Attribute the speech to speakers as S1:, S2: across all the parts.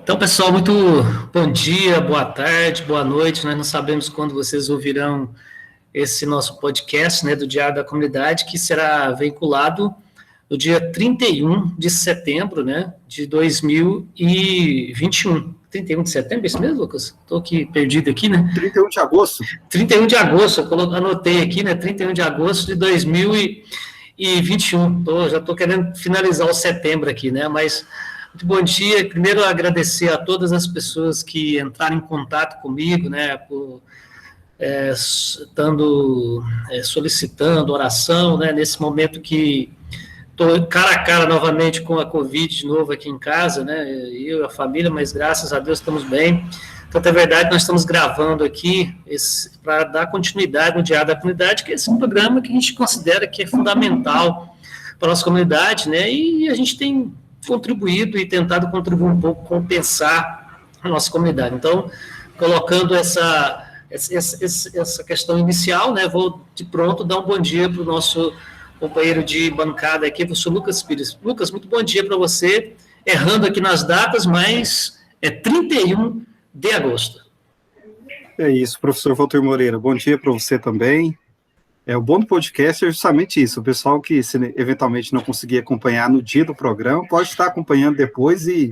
S1: Então, pessoal, muito bom dia, boa tarde, boa noite. Nós não sabemos quando vocês ouvirão esse nosso podcast, né, do Diário da Comunidade, que será veiculado no dia 31 de setembro, né, de 2021. 31 de setembro, é isso mesmo, Lucas? Estou aqui perdido aqui, né?
S2: 31 de agosto.
S1: 31 de agosto, eu anotei aqui, né, 31 de agosto de 2021. Já estou querendo finalizar o setembro aqui, né, mas... Muito bom dia. Primeiro, agradecer a todas as pessoas que entraram em contato comigo, né, solicitando oração, né, nesse momento que estou cara a cara novamente com a Covid de novo aqui em casa, né, eu e a família, mas graças a Deus estamos bem. Então, é verdade, nós estamos gravando aqui para dar continuidade no Diário da Comunidade, que é esse programa que a gente considera que é fundamental para a nossa comunidade, né, e a gente tem contribuído e tentado contribuir um pouco, compensar a nossa comunidade. Então, colocando essa questão inicial, né, vou de pronto dar um bom dia para o nosso companheiro de bancada aqui, o professor Lucas Pires. Lucas, muito bom dia para você, errando aqui nas datas, mas é 31 de agosto.
S2: É isso, professor Walter Moreira, bom dia para você também. O bom do podcast é justamente isso, o pessoal que se eventualmente não conseguir acompanhar no dia do programa, pode estar acompanhando depois e,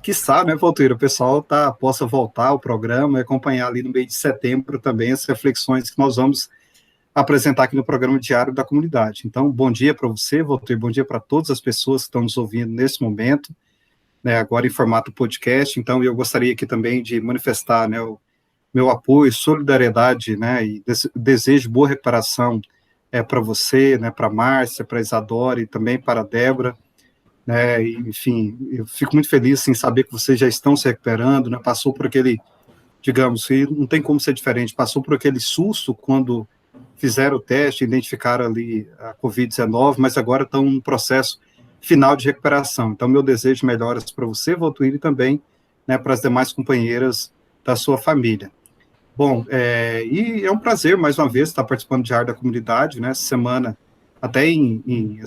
S2: quiçá, né, Walter, o pessoal possa voltar ao programa e acompanhar ali no mês de setembro também as reflexões que nós vamos apresentar aqui no programa Diário da Comunidade. Então, bom dia para você, Walter, bom dia para todas as pessoas que estão nos ouvindo nesse momento, né, agora em formato podcast. Então, eu gostaria aqui também de manifestar, né, meu apoio, solidariedade, né, e desejo boa recuperação para você, né, para a Márcia, para a Isadora e também para a Débora, né, e, enfim, eu fico muito feliz em saber que vocês já estão se recuperando, né, passou por aquele, digamos, e não tem como ser diferente, passou por aquele susto quando fizeram o teste, identificaram ali a Covid-19, mas agora estão no processo final de recuperação. Então, meu desejo de melhoras para você, Valtuíri, e também, né, para as demais companheiras da sua família. Bom, e é um prazer, mais uma vez, estar participando do Diário da Comunidade, né, essa semana, até em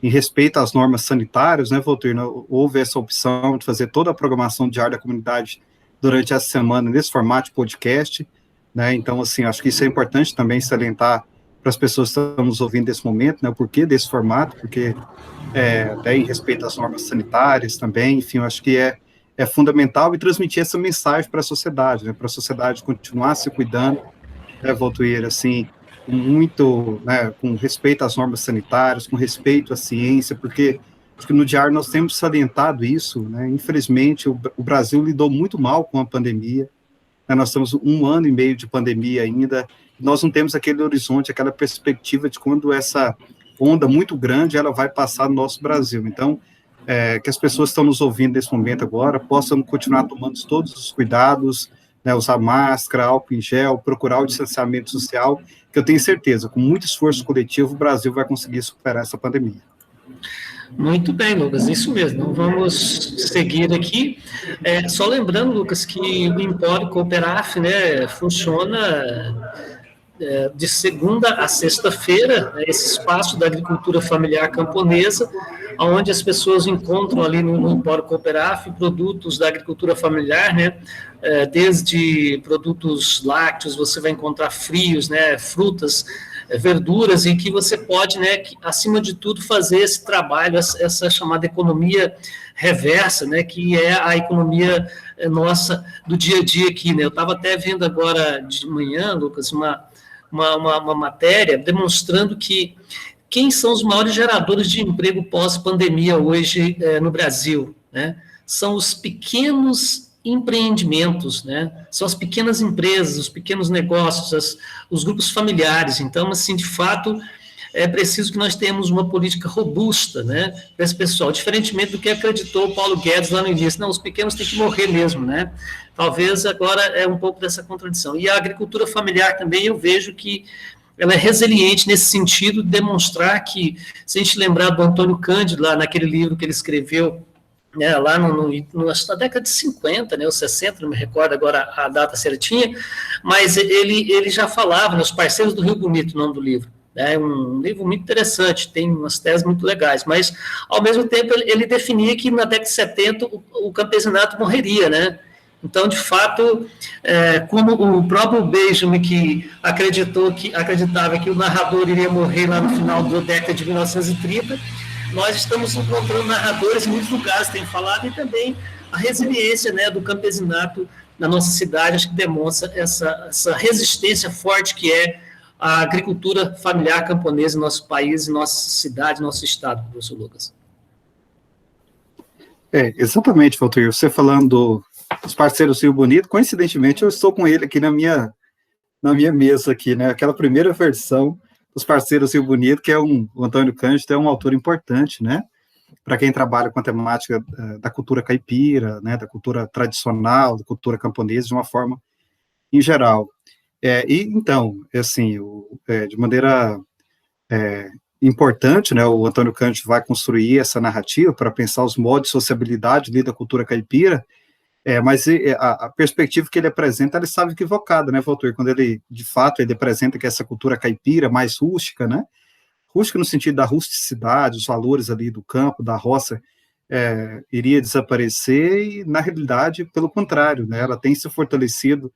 S2: respeito às normas sanitárias, né, Walter, houve essa opção de fazer toda a programação do Diário da Comunidade durante essa semana, nesse formato de podcast, né, então, assim, acho que isso é importante também salientar para as pessoas que estão nos ouvindo nesse momento, né, o porquê desse formato, porque até em respeito às normas sanitárias também, enfim, eu acho que é fundamental e transmitir essa mensagem para a sociedade, né, para a sociedade continuar se cuidando, né, Valtuíra, assim, muito, né, com respeito às normas sanitárias, com respeito à ciência, porque acho que no Diário nós temos salientado isso, né, infelizmente o Brasil lidou muito mal com a pandemia, né, nós estamos 1 ano e meio de pandemia ainda, nós não temos aquele horizonte, aquela perspectiva de quando essa onda muito grande, ela vai passar no nosso Brasil, então, que as pessoas que estão nos ouvindo nesse momento agora possam continuar tomando todos os cuidados, né, usar máscara, álcool em gel, procurar o distanciamento social, que eu tenho certeza, com muito esforço coletivo, o Brasil vai conseguir superar essa pandemia.
S1: Muito bem, Lucas, isso mesmo. Então, vamos seguir aqui. Só lembrando, Lucas, que o Empório Cooperaf, né, funciona de segunda a sexta-feira, né, esse espaço da agricultura familiar camponesa, onde as pessoas encontram ali no Empório Cooperaf produtos da agricultura familiar, né, desde produtos lácteos, você vai encontrar frios, né, frutas, verduras, e que você pode, né, acima de tudo, fazer esse trabalho, essa chamada economia reversa, né, que é a economia nossa do dia a dia aqui, né. Eu estava até vendo agora de manhã, Lucas, uma matéria demonstrando que quem são os maiores geradores de emprego pós-pandemia hoje no Brasil, né? São os pequenos empreendimentos, né? São as pequenas empresas, os pequenos negócios, os grupos familiares. Então, assim, de fato, é preciso que nós tenhamos uma política robusta, né, para esse pessoal, diferentemente do que acreditou o Paulo Guedes lá no início. Não, os pequenos têm que morrer mesmo, né? Talvez agora é um pouco dessa contradição. E a agricultura familiar também, eu vejo que ela é resiliente nesse sentido, de demonstrar que, se a gente lembrar do Antônio Cândido, lá naquele livro que ele escreveu, né, lá na década de 50, né, ou 60, não me recordo agora a data certinha, mas ele já falava, nos Parceiros do Rio Bonito, o nome do livro, É um livro muito interessante, tem umas teses muito legais, mas, ao mesmo tempo, ele definia que na década de 70 o campesinato morreria, né? Então, de fato, como o próprio Benjamin, que acreditava que o narrador iria morrer lá no final da década de 1930, nós estamos encontrando narradores em muitos lugares, tem falado, e também a resiliência, né, do campesinato na nossa cidade, acho que demonstra essa resistência forte que é a agricultura familiar camponesa em nosso país, em nossa cidade, nosso estado, professor Lucas.
S2: Exatamente, Valtir. Você falando dos parceiros Rio Bonito, coincidentemente eu estou com ele aqui na minha mesa aqui, né? Aquela primeira versão dos parceiros Rio Bonito, que é o Antônio Cândido, é um autor importante, né? Para quem trabalha com a temática da cultura caipira, né? Da cultura tradicional, da cultura camponesa, de uma forma em geral. E então, assim, de maneira importante, né, o Antônio Cândido vai construir essa narrativa para pensar os modos de sociabilidade ali da cultura caipira, mas a perspectiva que ele apresenta, ele estava equivocada, né, Valtor, quando ele, de fato, ele apresenta que essa cultura caipira mais rústica, né, rústica no sentido da rusticidade, os valores ali do campo, da roça, iria desaparecer, e, na realidade, pelo contrário, né, ela tem se fortalecido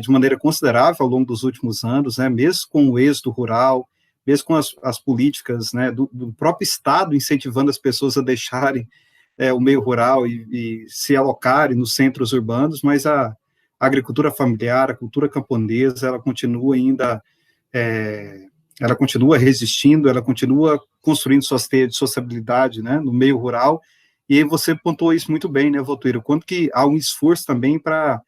S2: de maneira considerável ao longo dos últimos anos, né, mesmo com o êxodo rural, mesmo com as políticas, né, do próprio Estado incentivando as pessoas a deixarem o meio rural e se alocarem nos centros urbanos, mas a agricultura familiar, a cultura camponesa, ela continua ainda, ela continua resistindo, ela continua construindo suas teias de sociabilidade, né, no meio rural, e aí você pontuou isso muito bem, né, Valtuíro, quanto que há um esforço também para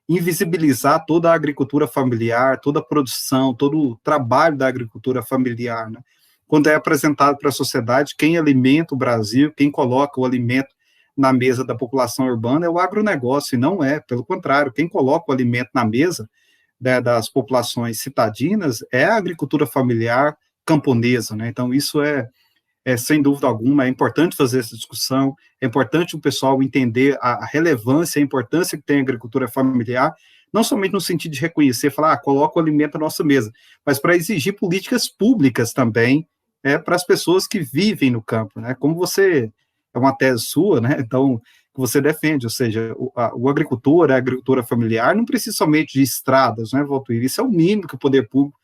S2: invisibilizar toda a agricultura familiar, toda a produção, todo o trabalho da agricultura familiar, né? Quando é apresentado para a sociedade, quem alimenta o Brasil, quem coloca o alimento na mesa da população urbana é o agronegócio, e não pelo contrário, quem coloca o alimento na mesa, né, das populações citadinas é a agricultura familiar camponesa, né? Então, isso sem dúvida alguma, é importante fazer essa discussão, é importante o pessoal entender a relevância, a importância que tem a agricultura familiar, não somente no sentido de reconhecer, falar, coloca o alimento na nossa mesa, mas para exigir políticas públicas também, para as pessoas que vivem no campo, né? Como você, é uma tese sua, né? Então, que você defende, ou seja, o agricultor, a agricultura familiar, não precisa somente de estradas, né, Valtuíro? Isso é o mínimo que o poder público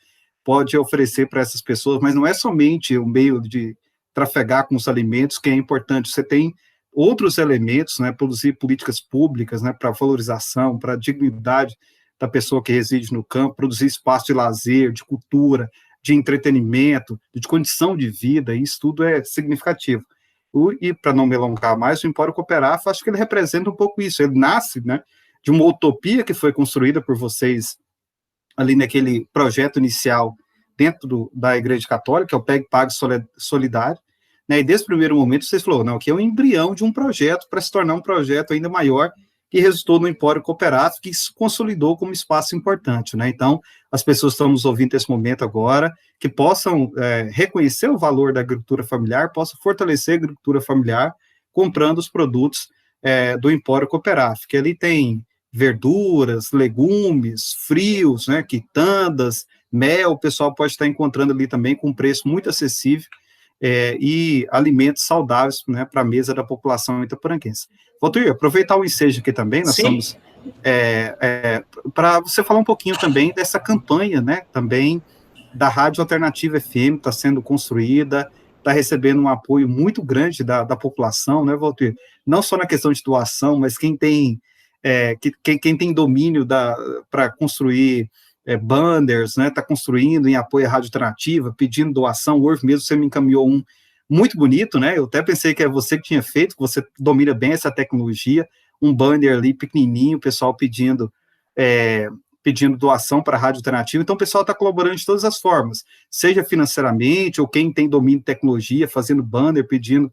S2: pode oferecer para essas pessoas, mas não é somente o meio de trafegar com os alimentos, que é importante. Você tem outros elementos, né, produzir políticas públicas, né, para valorização, para a dignidade da pessoa que reside no campo, produzir espaço de lazer, de cultura, de entretenimento, de condição de vida, isso tudo é significativo. E, para não me alongar mais, o Empório Cooperaf, acho que ele representa um pouco isso, ele nasce, né, de uma utopia que foi construída por vocês ali naquele projeto inicial dentro da Igreja Católica, que é o PEG Pague Solidário, né, e desde o primeiro momento vocês falaram, não, que é o embrião de um projeto para se tornar um projeto ainda maior, que resultou no Empório Cooperaf, que se consolidou como espaço importante, né? Então, as pessoas que estão nos ouvindo nesse momento agora, que possam reconhecer o valor da agricultura familiar, possam fortalecer a agricultura familiar, comprando os produtos do Empório Cooperaf, que ali tem verduras, legumes, frios, né, quitandas, mel, o pessoal pode estar encontrando ali também com um preço muito acessível, e alimentos saudáveis, né, para a mesa da população itaporanquense. Valtuíro, aproveitar o ensejo aqui também, nós estamos para você falar um pouquinho também dessa campanha, né, também da Rádio Alternativa FM, está sendo construída, está recebendo um apoio muito grande da população, né, Valtuíro? Não só na questão de doação, mas quem tem domínio para construir banners, né, está construindo em apoio à Rádio Alternativa, pedindo doação. Hoje mesmo você me encaminhou um muito bonito, né, eu até pensei que é você que tinha feito, que você domina bem essa tecnologia, um banner ali pequenininho, o pessoal pedindo doação para a Rádio Alternativa. Então o pessoal está colaborando de todas as formas, seja financeiramente, ou quem tem domínio de tecnologia, fazendo banner, pedindo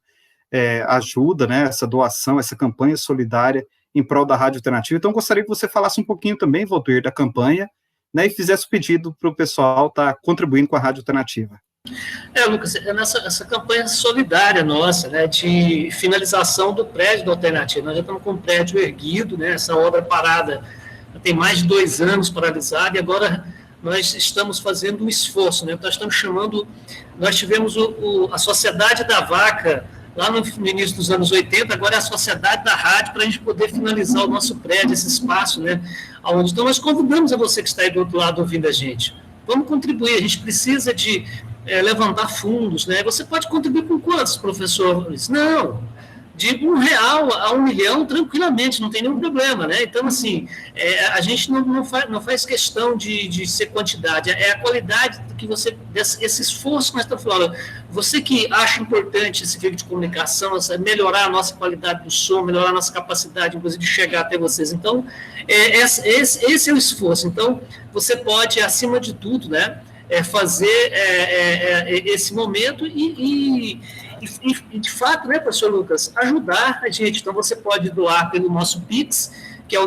S2: ajuda, né, essa doação, essa campanha solidária em prol da Rádio Alternativa. Então gostaria que você falasse um pouquinho também, Valtuíro, da campanha, né, e fizesse o pedido para o pessoal estar contribuindo com a Rádio Alternativa.
S1: Lucas, essa campanha solidária nossa, né, de finalização do prédio da Alternativa, nós já estamos com o prédio erguido, né, essa obra parada, tem mais de 2 anos paralisada, e agora nós estamos fazendo um esforço, né? Nós tivemos a Sociedade da Vaca, lá no início dos anos 80, agora é a Sociedade da Rádio, para a gente poder finalizar o nosso prédio, esse espaço, né? Então, nós convidamos a você que está aí do outro lado ouvindo a gente. Vamos contribuir, a gente precisa de levantar fundos, né? Você pode contribuir com quantos, professor? Não, de R$1 a R$1 milhão, tranquilamente, não tem nenhum problema, né? Então, assim, a gente não faz questão de ser quantidade, é a qualidade que você, esse esforço que nós estamos falando. Você que acha importante esse veículo de comunicação, melhorar a nossa qualidade do som, melhorar a nossa capacidade, inclusive, de chegar até vocês. Então, esse é o esforço. Então, você pode, acima de tudo, né, fazer esse momento e, de fato, né, professor Lucas, ajudar a gente. Então, você pode doar pelo nosso Pix, que é o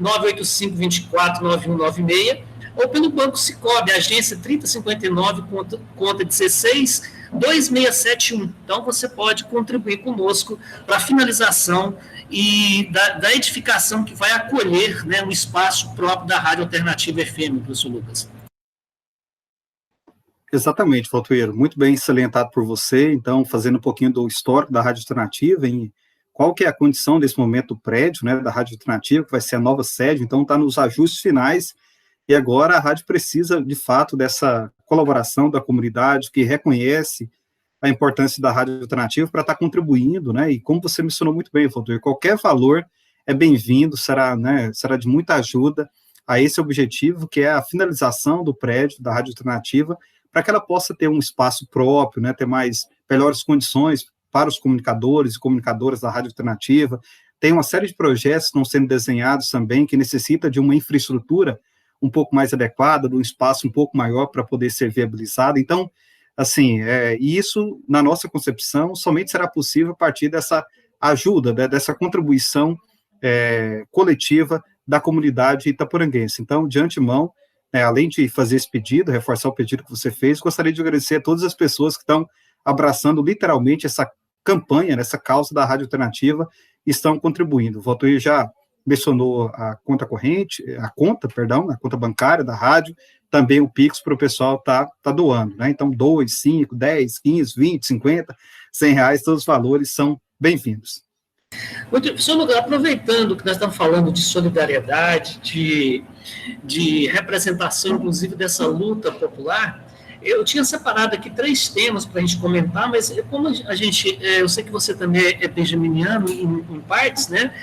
S1: 62-985-24-9196, ou pelo Banco Sicoob, agência 3059, conta 16-2671. Então, você pode contribuir conosco para a finalização e da edificação que vai acolher, né, um espaço próprio da Rádio Alternativa FM, professor Lucas.
S2: Exatamente, Valtueiro, muito bem salientado por você. Então, fazendo um pouquinho do histórico da Rádio Alternativa, em qual que é a condição desse momento do prédio, né, da Rádio Alternativa, que vai ser a nova sede. Então, está nos ajustes finais, e agora a rádio precisa, de fato, dessa colaboração da comunidade, que reconhece a importância da Rádio Alternativa para estar contribuindo, né, e como você mencionou muito bem, Valtueiro, qualquer valor é bem-vindo, será de muita ajuda a esse objetivo, que é a finalização do prédio da Rádio Alternativa, para que ela possa ter um espaço próprio, né, ter melhores condições para os comunicadores e comunicadoras da Rádio Alternativa. Tem uma série de projetos que estão sendo desenhados também, que necessita de uma infraestrutura um pouco mais adequada, de um espaço um pouco maior para poder ser viabilizado. Então, assim, isso, na nossa concepção, somente será possível a partir dessa ajuda, dessa contribuição coletiva da comunidade itaporanguense. Então, de antemão, além de fazer esse pedido, reforçar o pedido que você fez, gostaria de agradecer a todas as pessoas que estão abraçando literalmente essa campanha, essa causa da Rádio Alternativa, e estão contribuindo. O Valtuir já mencionou a conta bancária da rádio, também o Pix para o pessoal tá doando, né? Então, 2, 5, 10, 15, 20, 50, R$100, todos os valores são bem-vindos.
S1: Professor Lucas, aproveitando que nós estamos falando de solidariedade, de representação, inclusive, dessa luta popular, eu tinha separado aqui 3 temas para a gente comentar, mas como eu sei que você também é benjaminiano em partes, né?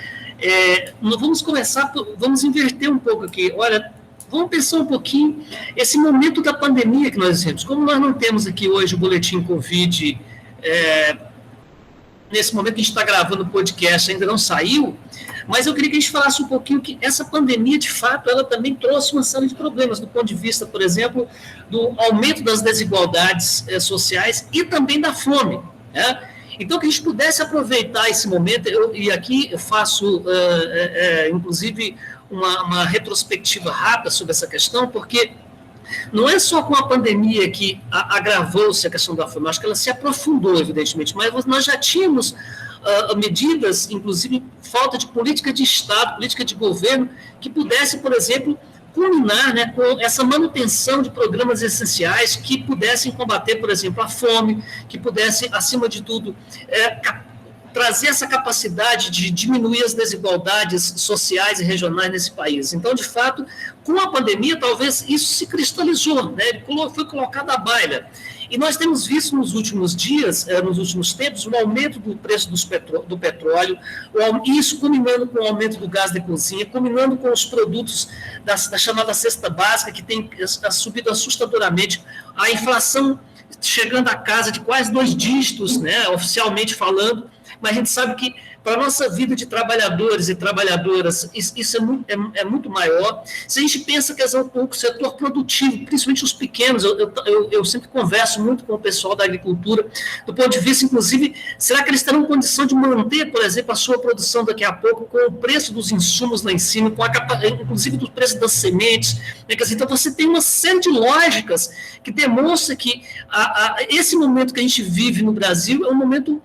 S1: Vamos inverter um pouco aqui. Olha, vamos pensar um pouquinho esse momento da pandemia que nós temos. Como nós não temos aqui hoje o boletim Covid, nesse momento que a gente está gravando o podcast, ainda não saiu, mas eu queria que a gente falasse um pouquinho que essa pandemia, de fato, ela também trouxe uma série de problemas, do ponto de vista, por exemplo, do aumento das desigualdades sociais e também da fome, né? Então, que a gente pudesse aproveitar esse momento, e aqui eu faço, inclusive, uma retrospectiva rápida sobre essa questão, porque não é só com a pandemia que agravou-se a questão da fome, acho que ela se aprofundou, evidentemente, mas nós já tínhamos medidas, inclusive falta de política de Estado, política de governo, que pudesse, por exemplo, culminar, né, com essa manutenção de programas essenciais que pudessem combater, por exemplo, a fome, que pudessem, acima de tudo, trazer essa capacidade de diminuir as desigualdades sociais e regionais nesse país. Então, de fato, com a pandemia, talvez isso se cristalizou, né? Foi colocado à baila. E nós temos visto nos últimos dias, nos últimos tempos, um aumento do preço do petróleo, isso combinando com o aumento do gás de cozinha, combinando com os produtos da chamada cesta básica, que tem subido assustadoramente, a inflação chegando à casa de quase 2 dígitos, né, oficialmente falando, mas a gente sabe que para a nossa vida de trabalhadores e trabalhadoras, isso é muito maior. Se a gente pensa que o setor produtivo, principalmente os pequenos, eu sempre converso muito com o pessoal da agricultura, do ponto de vista, inclusive, será que eles terão condição de manter, por exemplo, a sua produção daqui a pouco, com o preço dos insumos lá em cima, inclusive do preço das sementes? Então, você tem uma série de lógicas que demonstram que esse momento que a gente vive no Brasil é um momento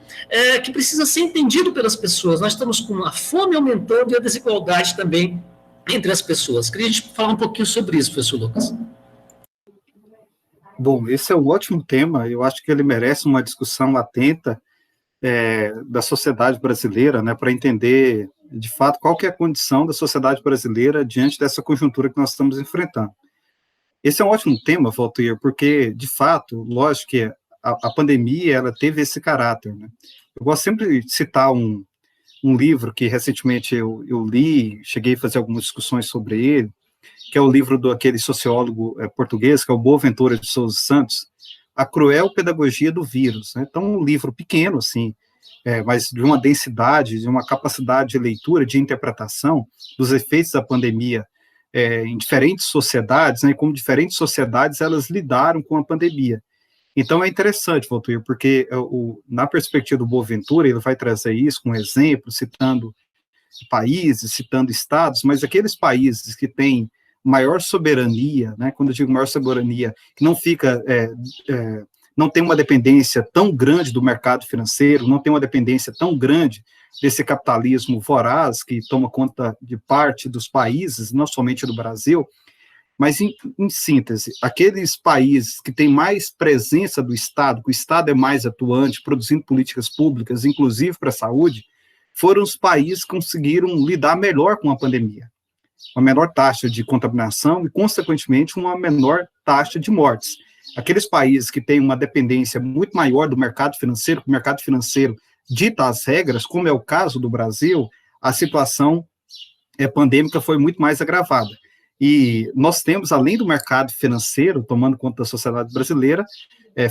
S1: que precisa ser entendido pelas pessoas. Nós estamos com a fome aumentando e a desigualdade também entre as pessoas. Queria a gente falar um pouquinho sobre isso, professor Lucas.
S2: Bom, esse é um ótimo tema, eu acho que ele merece uma discussão atenta da sociedade brasileira, né, para entender, de fato, qual que é a condição da sociedade brasileira diante dessa conjuntura que nós estamos enfrentando. Esse é um ótimo tema, Valtir, porque, de fato, lógico que a pandemia, ela teve esse caráter, né? Eu gosto sempre de citar um livro que recentemente eu li, cheguei a fazer algumas discussões sobre ele, que é o livro do aquele sociólogo português, que é o Boaventura de Sousa Santos, A Cruel Pedagogia do Vírus, né? Então, um livro pequeno, assim, mas de uma densidade, de uma capacidade de leitura, de interpretação dos efeitos da pandemia em diferentes sociedades, né, como diferentes sociedades elas lidaram com a pandemia. Então é interessante, Valtir, porque na perspectiva do Boaventura, ele vai trazer isso com exemplos, citando países, citando estados, mas aqueles países que têm maior soberania, né, quando eu digo maior soberania, que não fica, não tem uma dependência tão grande do mercado financeiro, não tem uma dependência tão grande desse capitalismo voraz que toma conta de parte dos países, não somente do Brasil, mas, em síntese, aqueles países que têm mais presença do Estado, que o Estado é mais atuante, produzindo políticas públicas, inclusive para a saúde, foram os países que conseguiram lidar melhor com a pandemia. Uma menor taxa de contaminação e, consequentemente, uma menor taxa de mortes. Aqueles países que têm uma dependência muito maior do mercado financeiro, que o mercado financeiro dita as regras, como é o caso do Brasil, a situação pandêmica foi muito mais agravada. E nós temos, além do mercado financeiro, tomando conta da sociedade brasileira,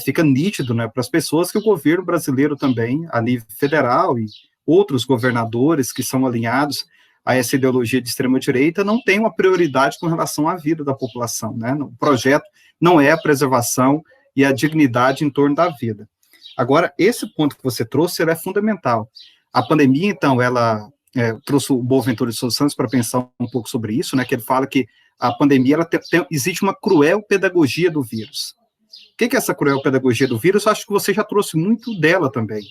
S2: fica nítido, né, para as pessoas que o governo brasileiro também, a nível federal e outros governadores que são alinhados a essa ideologia de extrema-direita, não tem uma prioridade com relação à vida da população, né? O projeto não é a preservação e a dignidade em torno da vida. Agora, esse ponto que você trouxe, ele é fundamental. A pandemia, então, ela trouxe o Boaventura de Sousa Santos para pensar um pouco sobre isso, né, que ele fala que a pandemia, existe uma cruel pedagogia do vírus. O que é essa cruel pedagogia do vírus? Eu acho que você já trouxe muito dela também.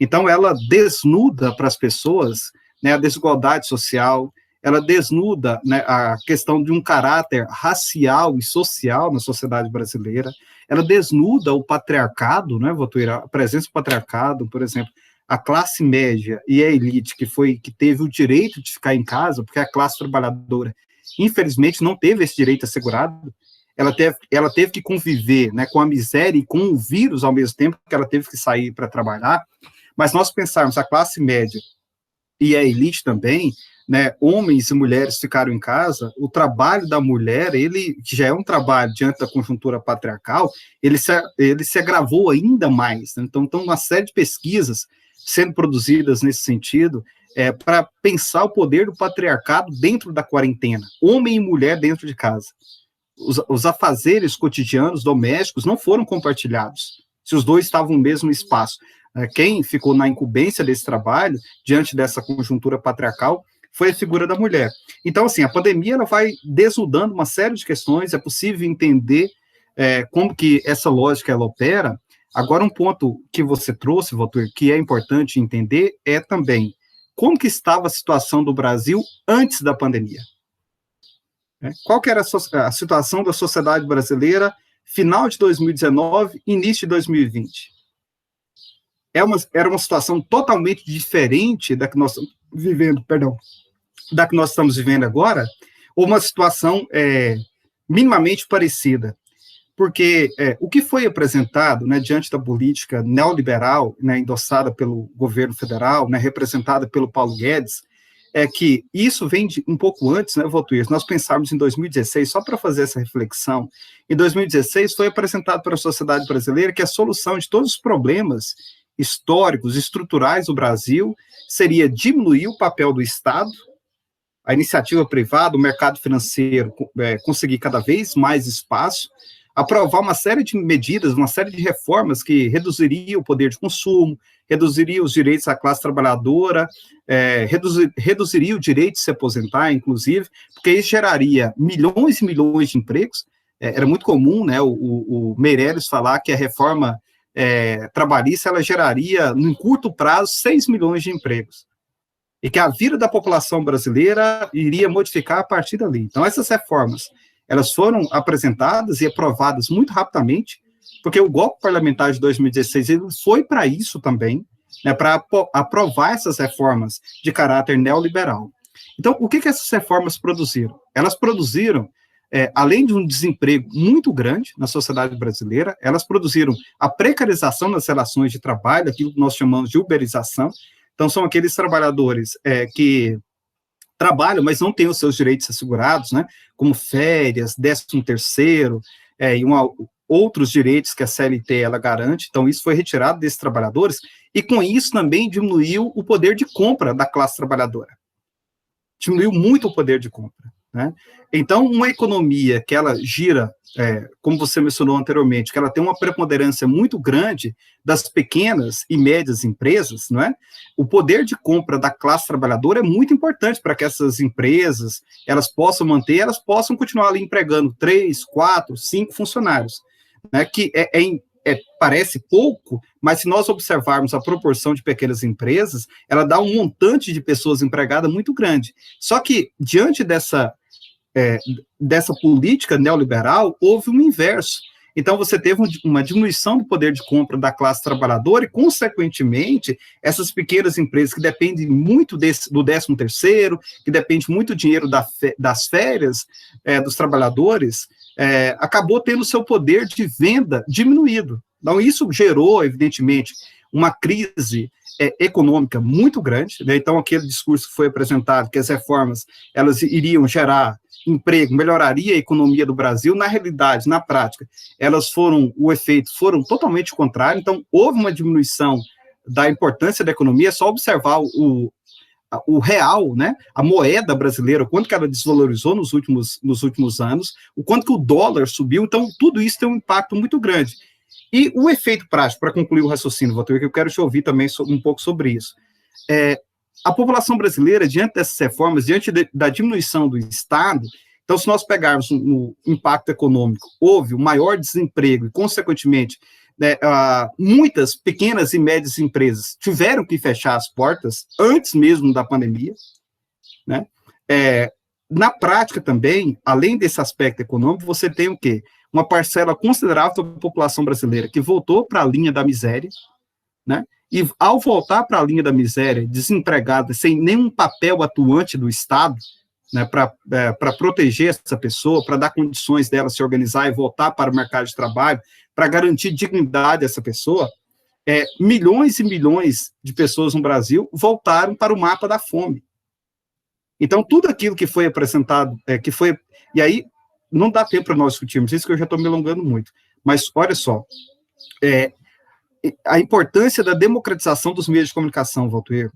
S2: Então, ela desnuda para as pessoas, né, a desigualdade social, ela desnuda, né, a questão de um caráter racial e social na sociedade brasileira, ela desnuda o patriarcado, né, Votuíra, a presença do patriarcado, por exemplo, a classe média e a elite que teve o direito de ficar em casa, porque a classe trabalhadora, infelizmente, não teve esse direito assegurado, ela teve que conviver, né, com a miséria e com o vírus ao mesmo tempo que ela teve que sair para trabalhar, mas nós pensarmos a classe média e a elite também, né, homens e mulheres ficaram em casa, o trabalho da mulher, ele que já é um trabalho diante da conjuntura patriarcal, ele se agravou ainda mais, né? Então, uma série de pesquisas sendo produzidas nesse sentido, para pensar o poder do patriarcado dentro da quarentena, homem e mulher dentro de casa. Os afazeres cotidianos, domésticos, não foram compartilhados, se os dois estavam no mesmo espaço. Quem ficou na incumbência desse trabalho, diante dessa conjuntura patriarcal, foi a figura da mulher. Então, assim, a pandemia ela vai desnudando uma série de questões, é possível entender como que essa lógica ela opera. Agora, um ponto que você trouxe, Valtir, que é importante entender, é também como que estava a situação do Brasil antes da pandemia. Qual que era a situação da sociedade brasileira final de 2019, início de 2020? Era uma situação totalmente diferente da que nós estamos vivendo, da que nós estamos vivendo agora, ou uma situação minimamente parecida? Porque o que foi apresentado, né, diante da política neoliberal, né, endossada pelo governo federal, né, representada pelo Paulo Guedes, é que isso vem um pouco antes, né, Valtuir? Se nós pensarmos em 2016, só para fazer essa reflexão, em 2016 foi apresentado para a sociedade brasileira que a solução de todos os problemas históricos, estruturais do Brasil, seria diminuir o papel do Estado, a iniciativa privada, o mercado financeiro conseguir cada vez mais espaço, aprovar uma série de medidas, uma série de reformas que reduziria o poder de consumo, reduziria os direitos da classe trabalhadora, reduziria o direito de se aposentar, inclusive, porque isso geraria milhões e milhões de empregos. Era muito comum, né, o Meirelles falar que a reforma trabalhista ela geraria, em curto prazo, 6 milhões de empregos. e que a vida da população brasileira iria modificar a partir dali. Então, essas reformas, elas foram apresentadas e aprovadas muito rapidamente, porque o golpe parlamentar de 2016 ele foi para isso também, né, para aprovar essas reformas de caráter neoliberal. Então, o que essas reformas produziram? Elas produziram, além de um desemprego muito grande na sociedade brasileira, elas produziram a precarização nas relações de trabalho, aquilo que nós chamamos de uberização. Então, são aqueles trabalhadores que trabalham, mas não têm os seus direitos assegurados, né, como férias, 13º, e outros direitos que a CLT ela garante. Então, isso foi retirado desses trabalhadores, e com isso também diminuiu o poder de compra da classe trabalhadora. Diminuiu muito o poder de compra, né? Então, uma economia que ela gira, como você mencionou anteriormente, que ela tem uma preponderância muito grande das pequenas e médias empresas, não é? O poder de compra da classe trabalhadora é muito importante para que essas empresas, elas possam manter, elas possam continuar ali empregando 3, 4, 5 funcionários, né? Que parece pouco, mas se nós observarmos a proporção de pequenas empresas, ela dá um montante de pessoas empregadas muito grande. Só que, diante dessa política neoliberal, houve um inverso. Então, você teve uma diminuição do poder de compra da classe trabalhadora e, consequentemente, essas pequenas empresas que dependem muito do 13º, que dependem muito do dinheiro das férias dos trabalhadores, acabou tendo seu poder de venda diminuído. Então, isso gerou, evidentemente, uma crise econômica muito grande, né? Então, aquele discurso que foi apresentado, que as reformas elas iriam gerar emprego, melhoraria a economia do Brasil, na realidade, na prática, o efeito foram totalmente contrário. Então, houve uma diminuição da importância da economia. É só observar o real, né, a moeda brasileira, o quanto que ela desvalorizou nos últimos anos, o quanto que o dólar subiu. Então, tudo isso tem um impacto muito grande. E o efeito prático, para concluir o raciocínio, Walter, que eu quero te ouvir também um pouco sobre isso. A população brasileira, diante dessas reformas, diante da diminuição do Estado, então, se nós pegarmos o impacto econômico, houve o maior desemprego e, consequentemente, né, muitas pequenas e médias empresas tiveram que fechar as portas antes mesmo da pandemia, né? Na prática também, além desse aspecto econômico, você tem o quê? Uma parcela considerável da população brasileira que voltou para a linha da miséria, né? E ao voltar para a linha da miséria, desempregada, sem nenhum papel atuante do Estado, né, para proteger essa pessoa, para dar condições dela se organizar e voltar para o mercado de trabalho, para garantir dignidade a essa pessoa, milhões e milhões de pessoas no Brasil voltaram para o mapa da fome. Então, tudo aquilo que foi apresentado, e aí não dá tempo para nós discutirmos isso, que eu já estou me alongando muito, mas olha só, a importância da democratização dos meios de comunicação, Walter,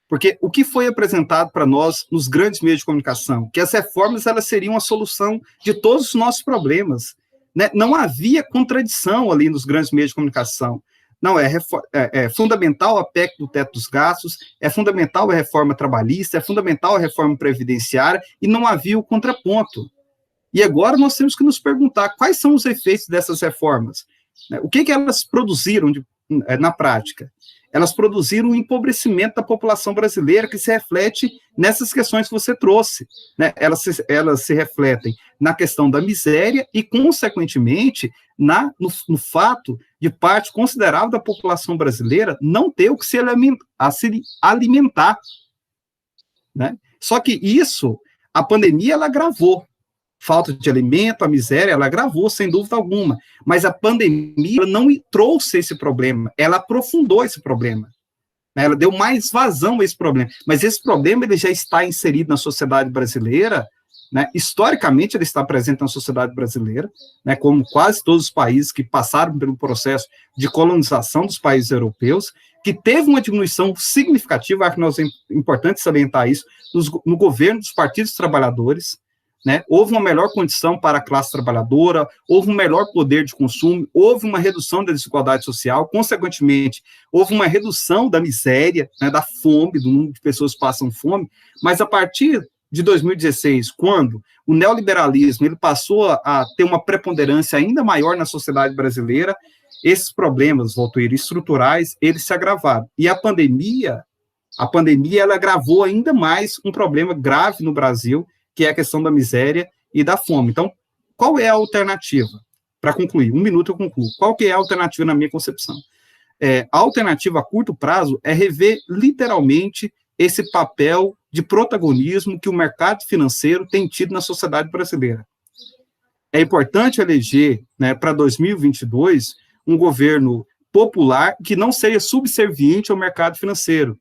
S2: porque o que foi apresentado para nós nos grandes meios de comunicação, que as reformas elas seriam a solução de todos os nossos problemas, né? Não havia contradição ali nos grandes meios de comunicação. Não, é fundamental a PEC do teto dos gastos, é fundamental a reforma trabalhista, é fundamental a reforma previdenciária, e não havia o contraponto. E agora nós temos que nos perguntar quais são os efeitos dessas reformas, né? O que elas produziram na prática? Elas produziram um empobrecimento da população brasileira que se reflete nessas questões que você trouxe, né? Elas se refletem na questão da miséria e, consequentemente, no fato de parte considerável da população brasileira não ter o que se alimentar, né? Só que isso, a pandemia, ela agravou. Falta de alimento, a miséria, ela agravou, sem dúvida alguma. Mas a pandemia não trouxe esse problema, ela aprofundou esse problema, né? Ela deu mais vazão a esse problema. Mas esse problema ele já está inserido na sociedade brasileira, né? Historicamente, ele está presente na sociedade brasileira, né? Como quase todos os países que passaram pelo processo de colonização dos países europeus, que teve uma diminuição significativa, acho que é importante salientar isso, no governo dos partidos trabalhadores, né? Houve uma melhor condição para a classe trabalhadora, houve um melhor poder de consumo, houve uma redução da desigualdade social, consequentemente, houve uma redução da miséria, né, da fome, do número de pessoas que passam fome, mas a partir de 2016, quando o neoliberalismo ele passou a ter uma preponderância ainda maior na sociedade brasileira, esses problemas, Walter, estruturais, eles se agravaram. E a pandemia, A pandemia ela agravou ainda mais um problema grave no Brasil, que é a questão da miséria e da fome. Então, qual é a alternativa? Para concluir, 1 minuto eu concluo. Qual que é a alternativa na minha concepção? A alternativa a curto prazo é rever literalmente esse papel de protagonismo que o mercado financeiro tem tido na sociedade brasileira. É importante eleger, né, para 2022, um governo popular que não seja subserviente ao mercado financeiro,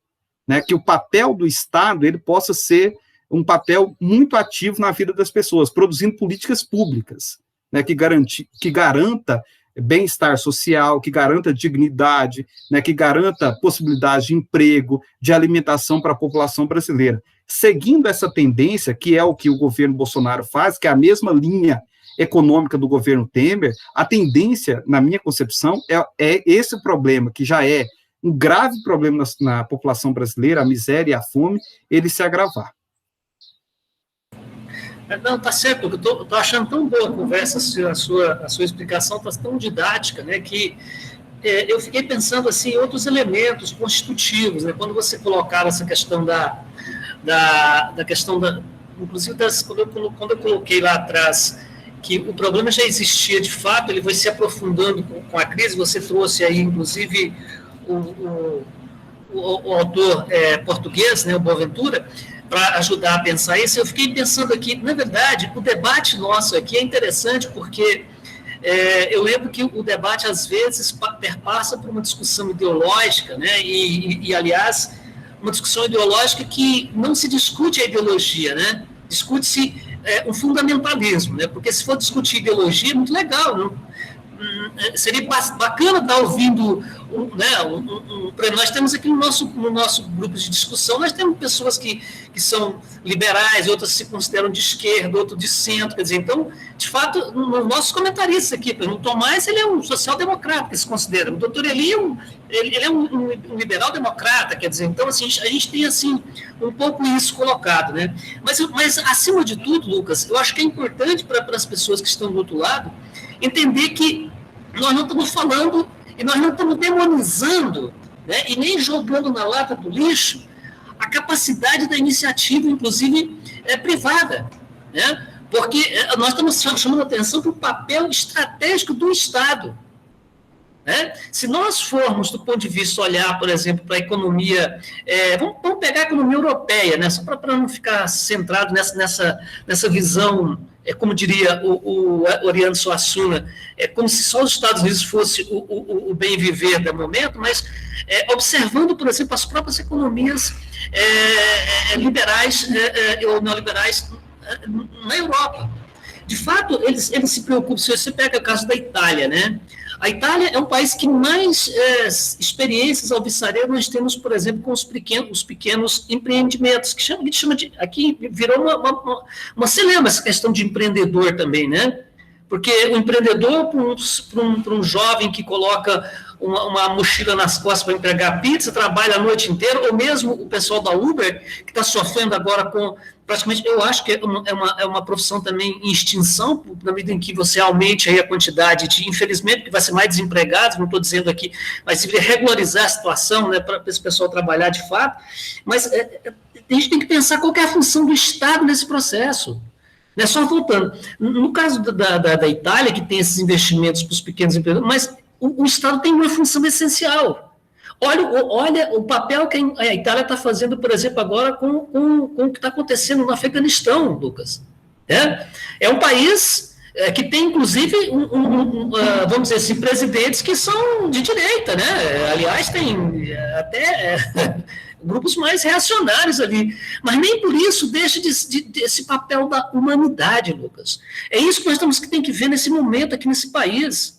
S2: né, que o papel do Estado ele possa ser um papel muito ativo na vida das pessoas, produzindo políticas públicas, né, que garanta bem-estar social, que garanta dignidade, né, que garanta possibilidade de emprego, de alimentação para a população brasileira. Seguindo essa tendência, que é o que o governo Bolsonaro faz, que é a mesma linha econômica do governo Temer, a tendência, na minha concepção, é esse problema, que já é um grave problema na população brasileira, a miséria e a fome, ele se agravar.
S1: Não, tá certo, eu tô achando tão boa a conversa, a sua explicação está tão didática, né, que eu fiquei pensando assim, em outros elementos constitutivos, né, quando você colocava essa questão da questão inclusive quando eu coloquei lá atrás que o problema já existia de fato, ele vai se aprofundando com a crise, você trouxe aí, inclusive, o autor português, né, o Boaventura, para ajudar a pensar isso. Eu fiquei pensando aqui, na verdade, o debate nosso aqui é interessante porque eu lembro que o debate, às vezes, perpassa por uma discussão ideológica, né, e aliás, uma discussão ideológica que não se discute a ideologia, né, discute-se um fundamentalismo, né, porque se for discutir ideologia, é muito legal, não? Seria bacana estar ouvindo, né, nós temos aqui no nosso grupo de discussão, nós temos pessoas que são liberais, outras se consideram de esquerda, outras de centro, quer dizer, então, de fato, os nossos comentaristas aqui, o Tomás, ele é um social-democrata, que se considera, o doutor Eli, ele é um liberal-democrata, quer dizer, então, assim, a gente tem, assim, um pouco isso colocado, né, mas acima de tudo, Lucas, eu acho que é importante para as pessoas que estão do outro lado, entender que nós não estamos falando e nós não estamos demonizando, né, e nem jogando na lata do lixo a capacidade da iniciativa, inclusive privada, né, porque nós estamos chamando a atenção para o papel estratégico do Estado. Né? Se nós formos, do ponto de vista, olhar, por exemplo, para a economia, vamos pegar a economia europeia, né? Só para não ficar centrado nessa visão, como diria o Oriano Suassuna, como se só os Estados Unidos fosse o bem viver do momento, mas observando, por exemplo, as próprias economias liberais ou neoliberais na Europa. De fato, eles se preocupam, se você pega o caso da Itália, né? A Itália é um país que mais experiências alvissareiras nós temos, por exemplo, com os pequenos empreendimentos, que chama de aqui virou uma celebra essa questão de empreendedor também, né? Porque o empreendedor, para um jovem que coloca uma mochila nas costas para entregar pizza, trabalha a noite inteira, ou mesmo o pessoal da Uber, que está sofrendo agora com, praticamente, eu acho que é uma profissão também em extinção, na medida em que você aumente aí a quantidade de, infelizmente, que vai ser mais desempregados, não estou dizendo aqui, mas se regularizar a situação, né, para esse pessoal trabalhar de fato, mas a gente tem que pensar qual que é a função do Estado nesse processo. Né, só voltando, no caso da Itália, que tem esses investimentos para os pequenos empreendedores, mas o Estado tem uma função essencial. Olha o papel que a Itália está fazendo, por exemplo, agora com o que está acontecendo no Afeganistão, Lucas. É um país que tem, inclusive, vamos dizer assim, presidentes que são de direita, né? Aliás, tem até grupos mais reacionários ali, mas nem por isso deixa esse papel da humanidade, Lucas. É isso que nós tem que ver nesse momento aqui nesse país.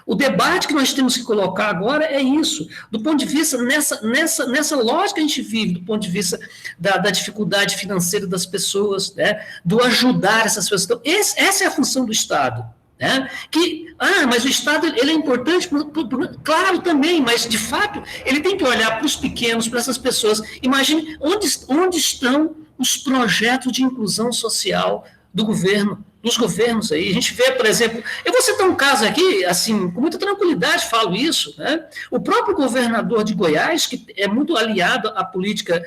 S1: O debate que nós temos que colocar agora é isso, do ponto de vista, nessa lógica que a gente vive, do ponto de vista da dificuldade financeira das pessoas, né, do ajudar essas pessoas. Então, essa é a função do Estado. Né? Mas o Estado ele é importante, claro também, mas de fato ele tem que olhar para os pequenos, para essas pessoas. Imagine onde estão os projetos de inclusão social do governo. nos governos aí. A gente vê, por exemplo, eu vou citar um caso aqui, assim, com muita tranquilidade falo isso, né? O próprio governador de Goiás, que é muito aliado à política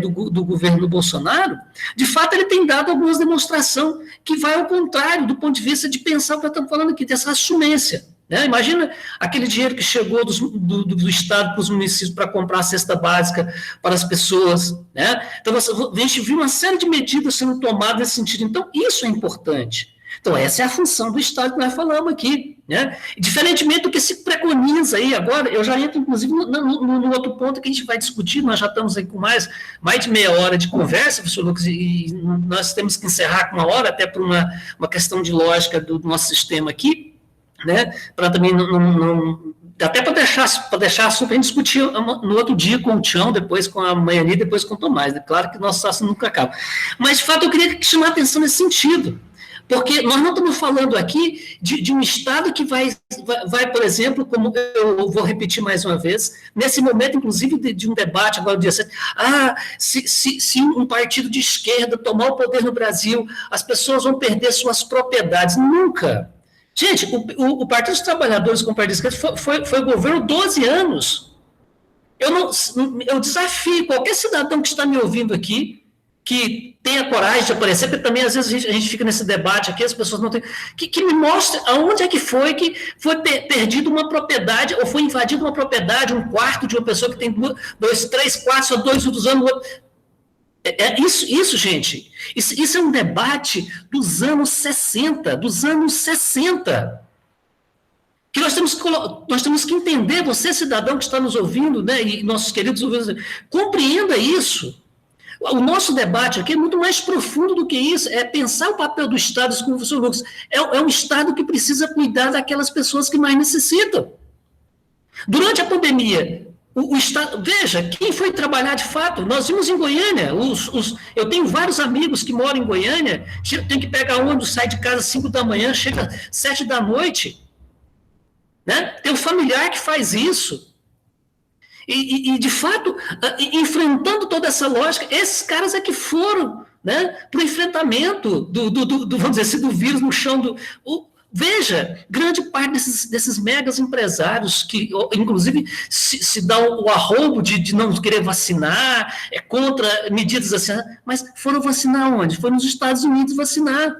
S1: do governo Bolsonaro, de fato ele tem dado algumas demonstrações que vai ao contrário do ponto de vista de pensar o que nós estamos falando aqui, dessa assumência. Né? Imagina aquele dinheiro que chegou do Estado para os municípios para comprar a cesta básica para as pessoas. Né? Então, a gente viu uma série de medidas sendo tomadas nesse sentido. Então, isso é importante. Então, essa é a função do Estado que nós falamos aqui. Né? Diferentemente do que se preconiza aí agora, eu já entro, inclusive, no outro ponto que a gente vai discutir, nós já estamos aí com mais de meia hora de conversa, professor Lucas, e nós temos que encerrar com uma hora, até por uma questão de lógica do nosso sistema aqui, né, para também até para deixar assunto, a gente discutir no outro dia com o Tião, depois com a Maiani, depois com o Tomás, né? Claro que nosso assunto nunca acaba. Mas, de fato, eu queria chamar a atenção nesse sentido, porque nós não estamos falando aqui de um Estado que vai, por exemplo, como eu vou repetir mais uma vez, nesse momento, inclusive, de um debate, agora, dia 7, se um partido de esquerda tomar o poder no Brasil, as pessoas vão perder suas propriedades. Nunca. Gente, o Partido dos Trabalhadores com o Partido de Esquerda foi governo 12 anos. Eu desafio qualquer cidadão que está me ouvindo aqui, que tenha coragem de aparecer, porque também, às vezes, a gente fica nesse debate aqui, as pessoas não têm... Que me mostre aonde é que foi perdido uma propriedade, ou foi invadido uma propriedade, um quarto de uma pessoa que tem 2, 3 quartos, só 2 usando... Isso, gente, isso é um debate dos anos 60, que nós temos que entender, você, cidadão que está nos ouvindo, né, e nossos queridos ouvintes, compreenda isso. O nosso debate aqui é muito mais profundo do que isso, é pensar o papel do Estado, como o professor Lucas, é um Estado que precisa cuidar daquelas pessoas que mais necessitam. Durante a pandemia, o Estado, veja, quem foi trabalhar de fato, nós vimos em Goiânia, eu tenho vários amigos que moram em Goiânia, tem que pegar ônibus, sai de casa às 5 da manhã, chega às 7 da noite, né? Tem um familiar que faz isso, e de fato, enfrentando toda essa lógica, esses caras é que foram, né, para o enfrentamento vamos dizer assim, do vírus no chão Veja, grande parte desses megas empresários que, inclusive, se dá o arrobo de não querer vacinar, é contra medidas assim, mas foram vacinar onde? Foram nos Estados Unidos vacinar.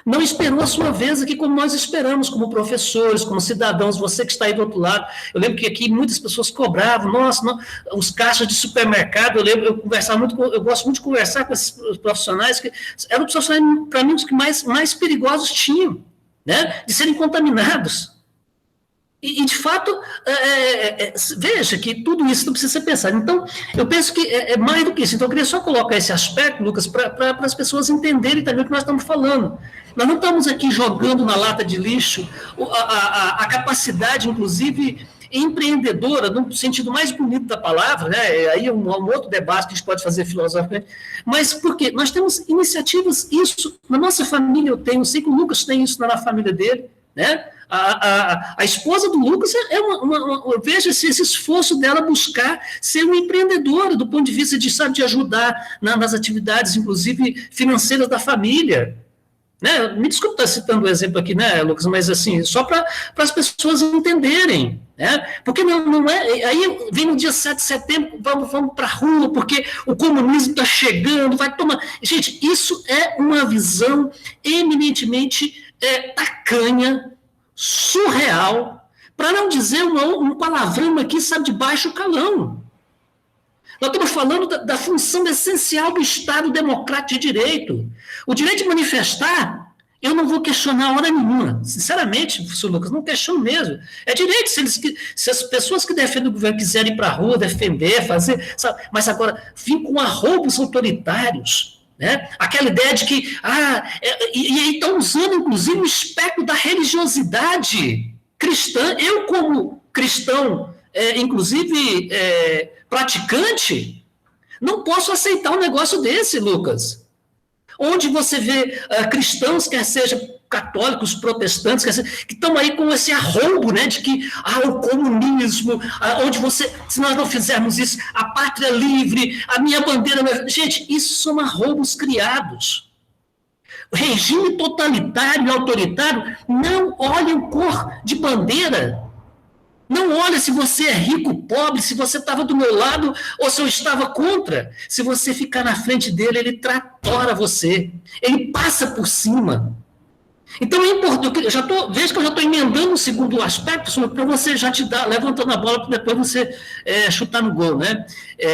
S1: Não esperou a sua vez aqui como nós esperamos, como professores, como cidadãos, você que está aí do outro lado. Eu lembro que aqui muitas pessoas cobravam, os caixas de supermercado, eu gosto muito de conversar com esses profissionais, que eram profissionais, para mim, os que mais perigosos tinham. Né, de serem contaminados. E de fato, veja que tudo isso não precisa ser pensado. Então, eu penso que é mais do que isso. Então, eu queria só colocar esse aspecto, Lucas, para as pessoas entenderem também o que nós estamos falando. Nós não estamos aqui jogando na lata de lixo a capacidade, inclusive, empreendedora, no sentido mais bonito da palavra, né? Aí é um outro debate que a gente pode fazer filosoficamente, mas porque nós temos iniciativas, isso, na nossa família eu tenho, sei que o Lucas tem isso na família dele, né? A esposa do Lucas veja esse esforço dela buscar ser uma empreendedora, do ponto de vista de ajudar nas atividades, inclusive, financeiras da família. Né? Me desculpe estar citando o exemplo aqui, né, Lucas, mas assim, só para as pessoas entenderem, né? Porque não é. Aí vem no dia 7 de setembro, vamos para a rua, porque o comunismo está chegando, vai tomar. Gente, isso é uma visão eminentemente tacanha, surreal, para não dizer um palavrão aqui, sabe, de baixo calão. Nós estamos falando da função essencial do Estado democrático de direito. O direito de manifestar, eu não vou questionar hora nenhuma. Sinceramente, professor Lucas, não questiono mesmo. É direito, se as pessoas que defendem o governo quiserem ir para a rua, defender, fazer... Sabe? Mas agora, vir com arroubos autoritários, né? Aquela ideia de que... e aí estão usando, inclusive, o espectro da religiosidade cristã. Eu, como cristão, inclusive... praticante, não posso aceitar um negócio desse, Lucas. Onde você vê cristãos, quer seja católicos, protestantes, que estão aí com esse arroubo, né, de que o comunismo, onde se nós não fizermos isso, a pátria livre, a minha bandeira... Gente, isso são arroubos criados. regime totalitário e autoritário não olha cor de bandeira. Não olha se você é rico ou pobre, se você estava do meu lado ou se eu estava contra. Se você ficar na frente dele, ele tratora você. Ele passa por cima. Então é importante, veja que eu já estou emendando o segundo aspecto, para você já te dar, levantando a bola para depois você chutar no gol, né?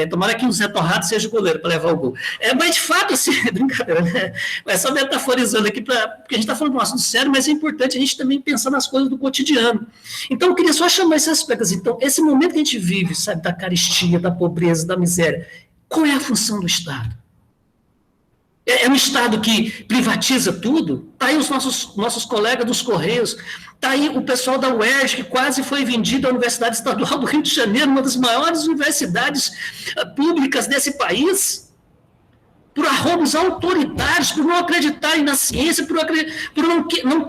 S1: Tomara que o Zé Torrado seja o goleiro para levar o gol. Mas de fato, assim, brincadeira, né? Mas só metaforizando aqui, porque a gente está falando de um assunto sério, mas é importante a gente também pensar nas coisas do cotidiano. Então eu queria só chamar esses aspectos. Então, esse momento que a gente vive, sabe, da carestia, da pobreza, da miséria, qual é a função do Estado? É um Estado que privatiza tudo? Está aí os nossos colegas dos Correios, está aí o pessoal da UERJ, que quase foi vendido à Universidade Estadual do Rio de Janeiro, uma das maiores universidades públicas desse país, por arroubos autoritários, por não acreditarem na ciência, por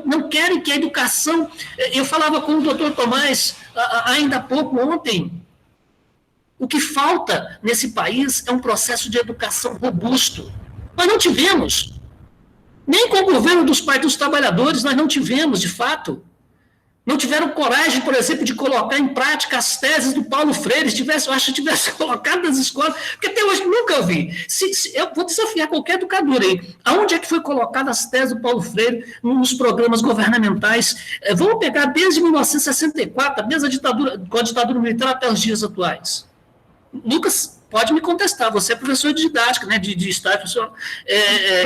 S1: não querem que a educação... Eu falava com o doutor Tomás ainda há pouco, ontem, o que falta nesse país é um processo de educação robusto. Nós não tivemos. Nem com o governo dos Partidos Trabalhadores nós não tivemos, de fato. Não tiveram coragem, por exemplo, de colocar em prática as teses do Paulo Freire, eu acho que tivesse colocado nas escolas, porque até hoje nunca vi. Eu vou desafiar qualquer educador aí. Aonde é que foi colocada as teses do Paulo Freire nos programas governamentais? Vamos pegar desde 1964, desde com a ditadura militar até os dias atuais. Lucas, pode me contestar, você é professor de didática, né, de estágio,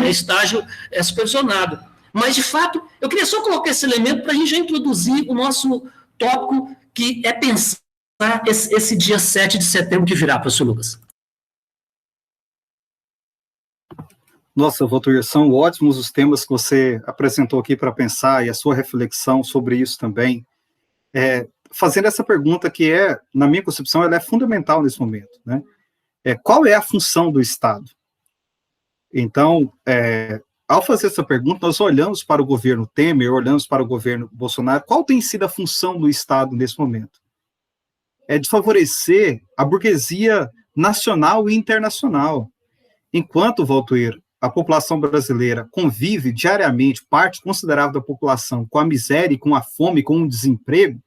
S1: estágio supervisionado. Mas, de fato, eu queria só colocar esse elemento para a gente já introduzir o nosso tópico, que é pensar esse dia 7 de setembro que virá, professor Lucas.
S2: Nossa, Walter, são ótimos os temas que você apresentou aqui para pensar e a sua reflexão sobre isso também. Fazendo essa pergunta que na minha concepção, ela é fundamental nesse momento, né? Qual é a função do Estado? Então, ao fazer essa pergunta, nós olhamos para o governo Temer, olhamos para o governo Bolsonaro, qual tem sido a função do Estado nesse momento? É de favorecer a burguesia nacional e internacional. Enquanto, Walter, a população brasileira convive diariamente, parte considerável da população, com a miséria, com a fome, com o desemprego,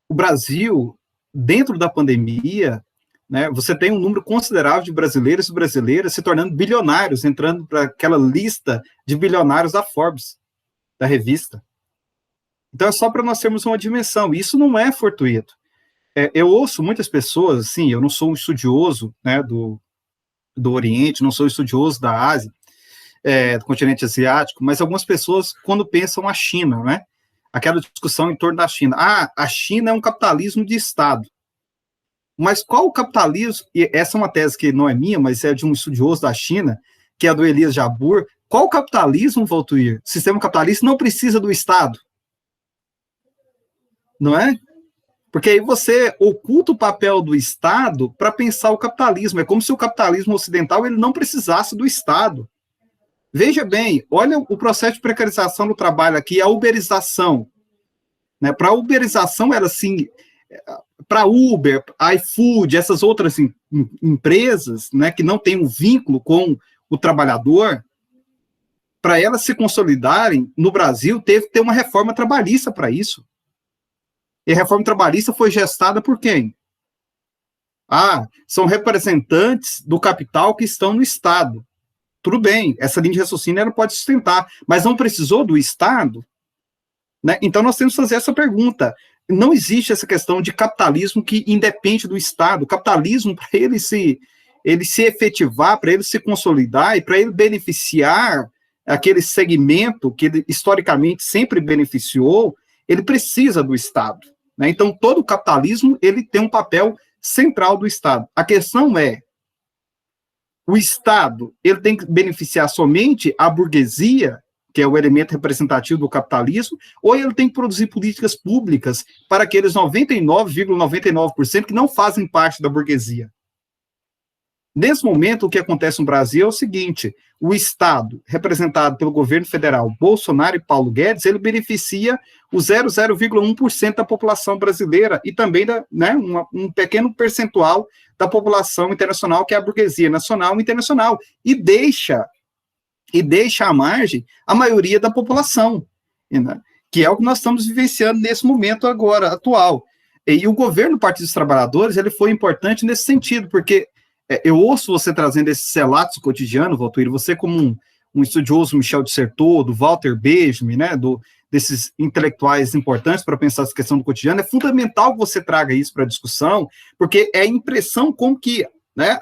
S2: o Brasil, dentro da pandemia, né, você tem um número considerável de brasileiros e brasileiras se tornando bilionários, entrando para aquela lista de bilionários da Forbes, da revista. Então, é só para nós termos uma dimensão. Isso não é fortuito. Eu ouço muitas pessoas, assim, eu não sou um estudioso, né, do Oriente, não sou um estudioso da Ásia, do continente asiático, mas algumas pessoas, quando pensam a China, né, aquela discussão em torno da China. A China é um capitalismo de Estado. Mas qual o capitalismo, e essa é uma tese que não é minha, mas é de um estudioso da China, que é do Elias Jabbour, qual o capitalismo, Valtuir? O sistema capitalista não precisa do Estado. Não é? Porque aí você oculta o papel do Estado para pensar o capitalismo. É como se o capitalismo ocidental ele não precisasse do Estado. Veja bem, olha o processo de precarização do trabalho aqui, a uberização. Né? Para a uberização, ela assim, para Uber, iFood, essas outras empresas, né, que não têm um vínculo com o trabalhador, para elas se consolidarem no Brasil, teve que ter uma reforma trabalhista para isso. E a reforma trabalhista foi gestada por quem? São representantes do capital que estão no Estado. Tudo bem, essa linha de raciocínio ela pode sustentar, mas não precisou do Estado? Né? Então, nós temos que fazer essa pergunta. Não existe essa questão de capitalismo que independe do Estado. O capitalismo, para ele se efetivar, para ele se consolidar e para ele beneficiar aquele segmento que ele historicamente sempre beneficiou, ele precisa do Estado. Né? Então, todo o capitalismo ele tem um papel central do Estado. A questão é, o Estado ele tem que beneficiar somente a burguesia, que é o elemento representativo do capitalismo, ou ele tem que produzir políticas públicas para aqueles 99,99% que não fazem parte da burguesia. Nesse momento, o que acontece no Brasil é o seguinte, o Estado, representado pelo governo federal, Bolsonaro e Paulo Guedes, ele beneficia o 0,1% da população brasileira e também um pequeno percentual da população internacional, que é a burguesia nacional e internacional, e deixa e deixa à margem a maioria da população, né? Que é o que nós estamos vivenciando nesse momento agora, atual. E o governo do Partido dos Trabalhadores, ele foi importante nesse sentido, porque eu ouço você trazendo esses relatos do cotidiano, Valtuíro, você como um estudioso Michel de Certeau, do Walter Benjamin, né, desses intelectuais importantes para pensar essa questão do cotidiano, é fundamental que você traga isso para a discussão, porque é a impressão com que, né,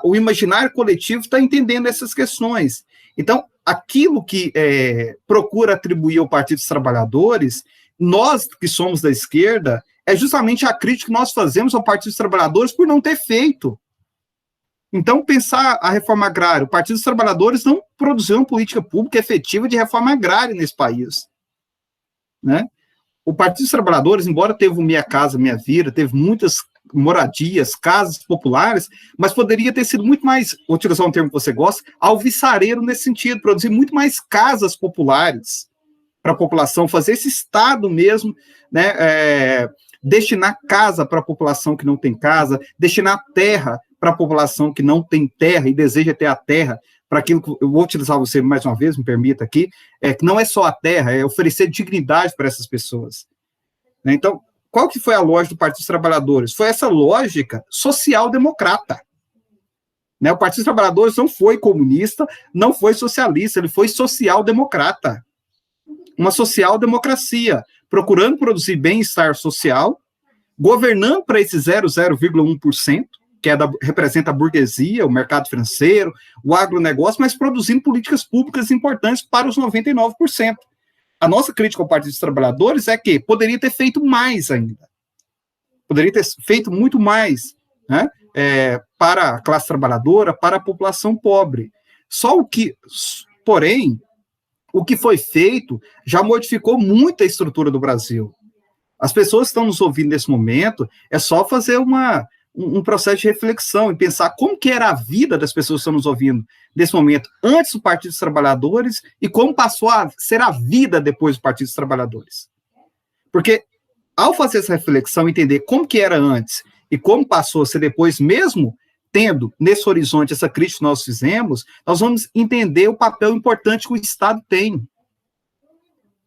S2: o imaginário coletivo está entendendo essas questões. Então, aquilo que procura atribuir ao Partido dos Trabalhadores, nós que somos da esquerda, é justamente a crítica que nós fazemos ao Partido dos Trabalhadores por não ter feito. Então, pensar a reforma agrária, o Partido dos Trabalhadores não produziu uma política pública efetiva de reforma agrária nesse país, né? O Partido dos Trabalhadores, embora teve o Minha Casa Minha Vida, teve muitas moradias, casas populares, mas poderia ter sido muito mais, vou utilizar um termo que você gosta, alvissareiro nesse sentido, produzir muito mais casas populares para a população, fazer esse Estado mesmo, né, destinar casa para a população que não tem casa, destinar terra para a população que não tem terra e deseja ter a terra, para aquilo que eu vou utilizar você mais uma vez, me permita aqui, que não é só a terra, é oferecer dignidade para essas pessoas. Então, qual que foi a lógica do Partido dos Trabalhadores? Foi essa lógica social-democrata. Né? O Partido dos Trabalhadores não foi comunista, não foi socialista, ele foi social-democrata. Uma social-democracia, procurando produzir bem-estar social, governando para esse 0,1%, que representa a burguesia, o mercado financeiro, o agronegócio, mas produzindo políticas públicas importantes para os 99%. A nossa crítica ao Partido dos Trabalhadores é que poderia ter feito mais ainda. Poderia ter feito muito mais, né, para a classe trabalhadora, para a população pobre. Porém, o que foi feito já modificou muito a estrutura do Brasil. As pessoas que estão nos ouvindo nesse momento, é só fazer um processo de reflexão e pensar como que era a vida das pessoas que estão nos ouvindo nesse momento, antes do Partido dos Trabalhadores, e como passou a ser a vida depois do Partido dos Trabalhadores. Porque, ao fazer essa reflexão, entender como que era antes e como passou a ser depois, mesmo tendo nesse horizonte essa crítica que nós fizemos, nós vamos entender o papel importante que o Estado tem.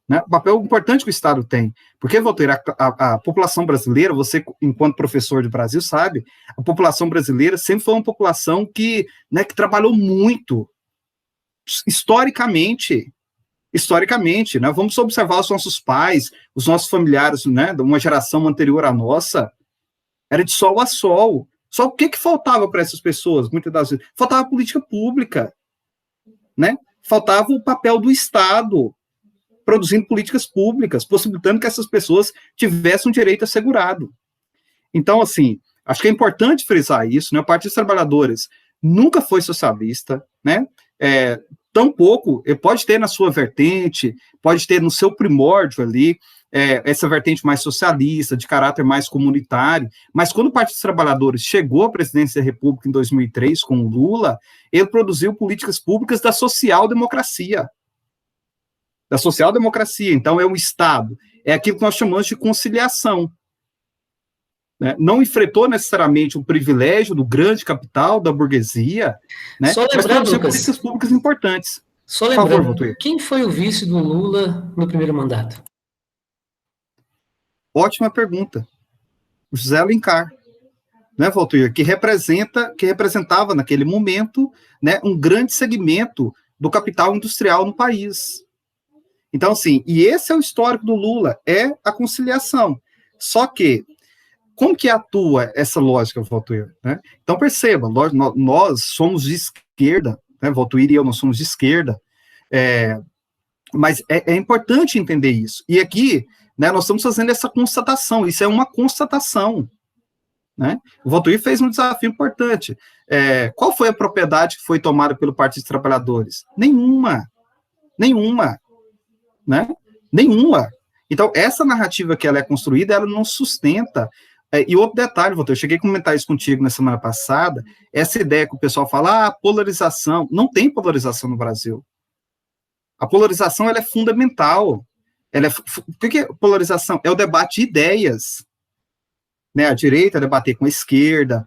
S2: Né? O papel importante que o Estado tem. Porque, Valteiro, a população brasileira, você, enquanto professor do Brasil, sabe, a população brasileira sempre foi uma população que trabalhou muito, historicamente, né? Vamos observar os nossos pais, os nossos familiares, né, de uma geração anterior à nossa, era de sol a sol. Só o que faltava para essas pessoas, muitas das vezes? Faltava política pública, né? Faltava o papel do Estado, produzindo políticas públicas, possibilitando que essas pessoas tivessem um direito assegurado. Então, assim, acho que é importante frisar isso, né? O Partido dos Trabalhadores nunca foi socialista, né? Tampouco, pode ter na sua vertente, pode ter no seu primórdio ali, essa vertente mais socialista, de caráter mais comunitário, mas quando o Partido dos Trabalhadores chegou à presidência da República em 2003, com o Lula, ele produziu políticas públicas da social-democracia. Da social-democracia. Então, é um Estado, é aquilo que nós chamamos de conciliação. Né? Não enfrentou necessariamente o privilégio do grande capital, da burguesia, né? Mas produziu políticas públicas importantes.
S1: Só lembrando, quem foi o vice do Lula no primeiro mandato?
S2: Ótima pergunta. O José Alencar, né, Valtuir, que representava naquele momento, né, um grande segmento do capital industrial no país. Então, assim, e esse é o histórico do Lula, é a conciliação. Só que, como que atua essa lógica, Valtuir? Né? Então, perceba, nós somos de esquerda, né, Valtuir e eu, nós somos de esquerda, mas é importante entender isso. E aqui, né, nós estamos fazendo essa constatação, isso é uma constatação. Né? O Valtuir fez um desafio importante. Qual foi a propriedade que foi tomada pelo Partido dos Trabalhadores? Nenhuma. Né? Nenhuma. Então, essa narrativa que ela é construída, ela não sustenta. E outro detalhe, Valtuir, eu cheguei a comentar isso contigo na semana passada, essa ideia que o pessoal fala, polarização. Não tem polarização no Brasil. A polarização, ela é fundamental. O que é polarização? É o debate de ideias. né, a direita debater com a esquerda,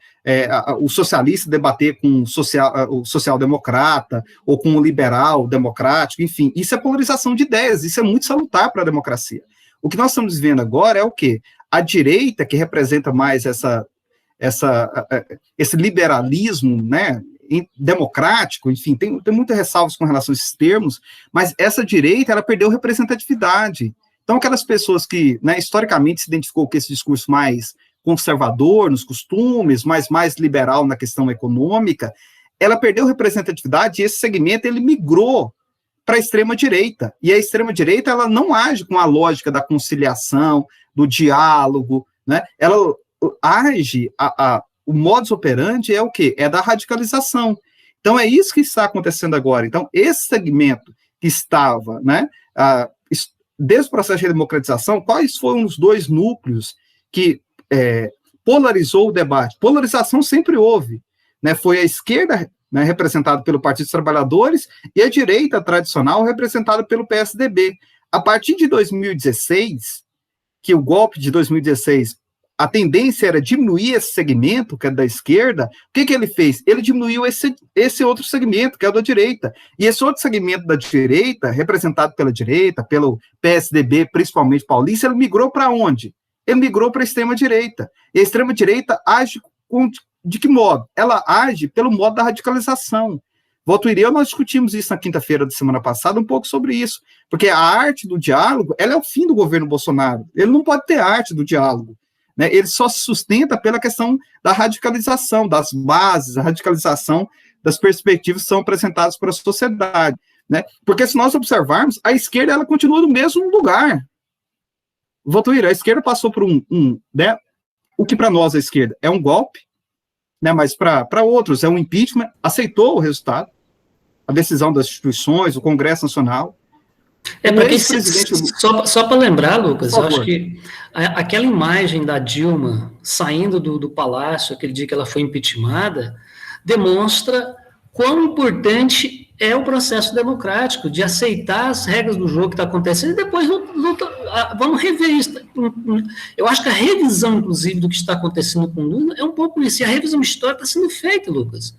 S2: o socialista debater com o social-democrata, ou com o liberal democrático, enfim, isso é polarização de ideias, isso é muito salutar para a democracia. O que nós estamos vendo agora é o quê? A direita, que representa mais esse liberalismo, né, democrático, enfim, tem muitas ressalvas com relação a esses termos, mas essa direita, ela perdeu representatividade. Então, aquelas pessoas que, né, historicamente se identificou com esse discurso mais conservador nos costumes, mas mais liberal na questão econômica, ela perdeu representatividade e esse segmento ele migrou para a extrema-direita. E a extrema-direita ela não age com a lógica da conciliação, do diálogo, né? Ela age, o modus operandi é o quê? É da radicalização. Então, é isso que está acontecendo agora. Então, esse segmento que estava, né, desde o processo de democratização, quais foram os dois núcleos que polarizou o debate? Polarização sempre houve, né? Foi a esquerda, né, representada pelo Partido dos Trabalhadores, e a direita tradicional, representada pelo PSDB. A partir de 2016, que o golpe de 2016, a tendência era diminuir esse segmento, que é da esquerda, o que ele fez? Ele diminuiu esse outro segmento, que é o da direita. E esse outro segmento da direita, representado pela direita, pelo PSDB, principalmente paulista, ele migrou para onde? Ele migrou para a extrema-direita. E a extrema-direita age de que modo? Ela age pelo modo da radicalização. Volto e eu, nós discutimos isso na quinta-feira da semana passada, um pouco sobre isso, porque a arte do diálogo, ela é o fim do governo Bolsonaro. Ele não pode ter arte do diálogo, né? Ele só se sustenta pela questão da radicalização, das bases, a radicalização das perspectivas que são apresentadas para a sociedade, né? Porque se nós observarmos, a esquerda ela continua no mesmo lugar. Voltuíra, a esquerda passou por né, o que para nós a esquerda é um golpe, né, mas para outros é um impeachment, aceitou o resultado, a decisão das instituições, o Congresso Nacional.
S1: Porque só para lembrar, Lucas, eu acho que aquela imagem da Dilma saindo do palácio, aquele dia que ela foi impeachmentada, demonstra quão importante é o processo democrático, de aceitar as regras do jogo que está acontecendo, e depois vamos rever isso. Eu acho que a revisão, inclusive, do que está acontecendo com o Lula é um pouco isso, e a revisão histórica está sendo feita, Lucas.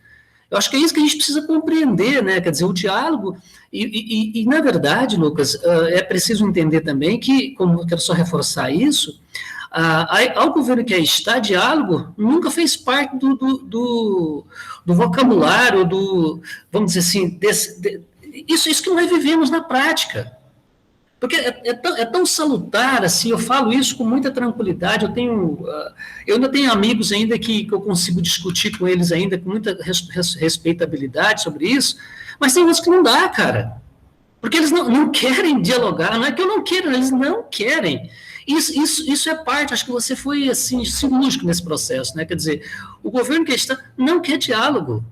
S1: Eu acho que é isso que a gente precisa compreender, né? Quer dizer, o diálogo, e na verdade, Lucas, é preciso entender também que, como eu quero só reforçar isso, ao governo que aí está, diálogo nunca fez parte do vocabulário, vamos dizer assim, isso que nós vivemos na prática. Porque é tão salutar, assim, eu falo isso com muita tranquilidade, eu ainda tenho amigos ainda que eu consigo discutir com eles ainda com muita respeitabilidade sobre isso, mas tem outros que não dá, cara. Porque eles não querem dialogar, não é que eu não quero, eles não querem. Isso é parte, acho que você foi, assim, cirúrgico nesse processo, né? Quer dizer, o governo que está não quer diálogo.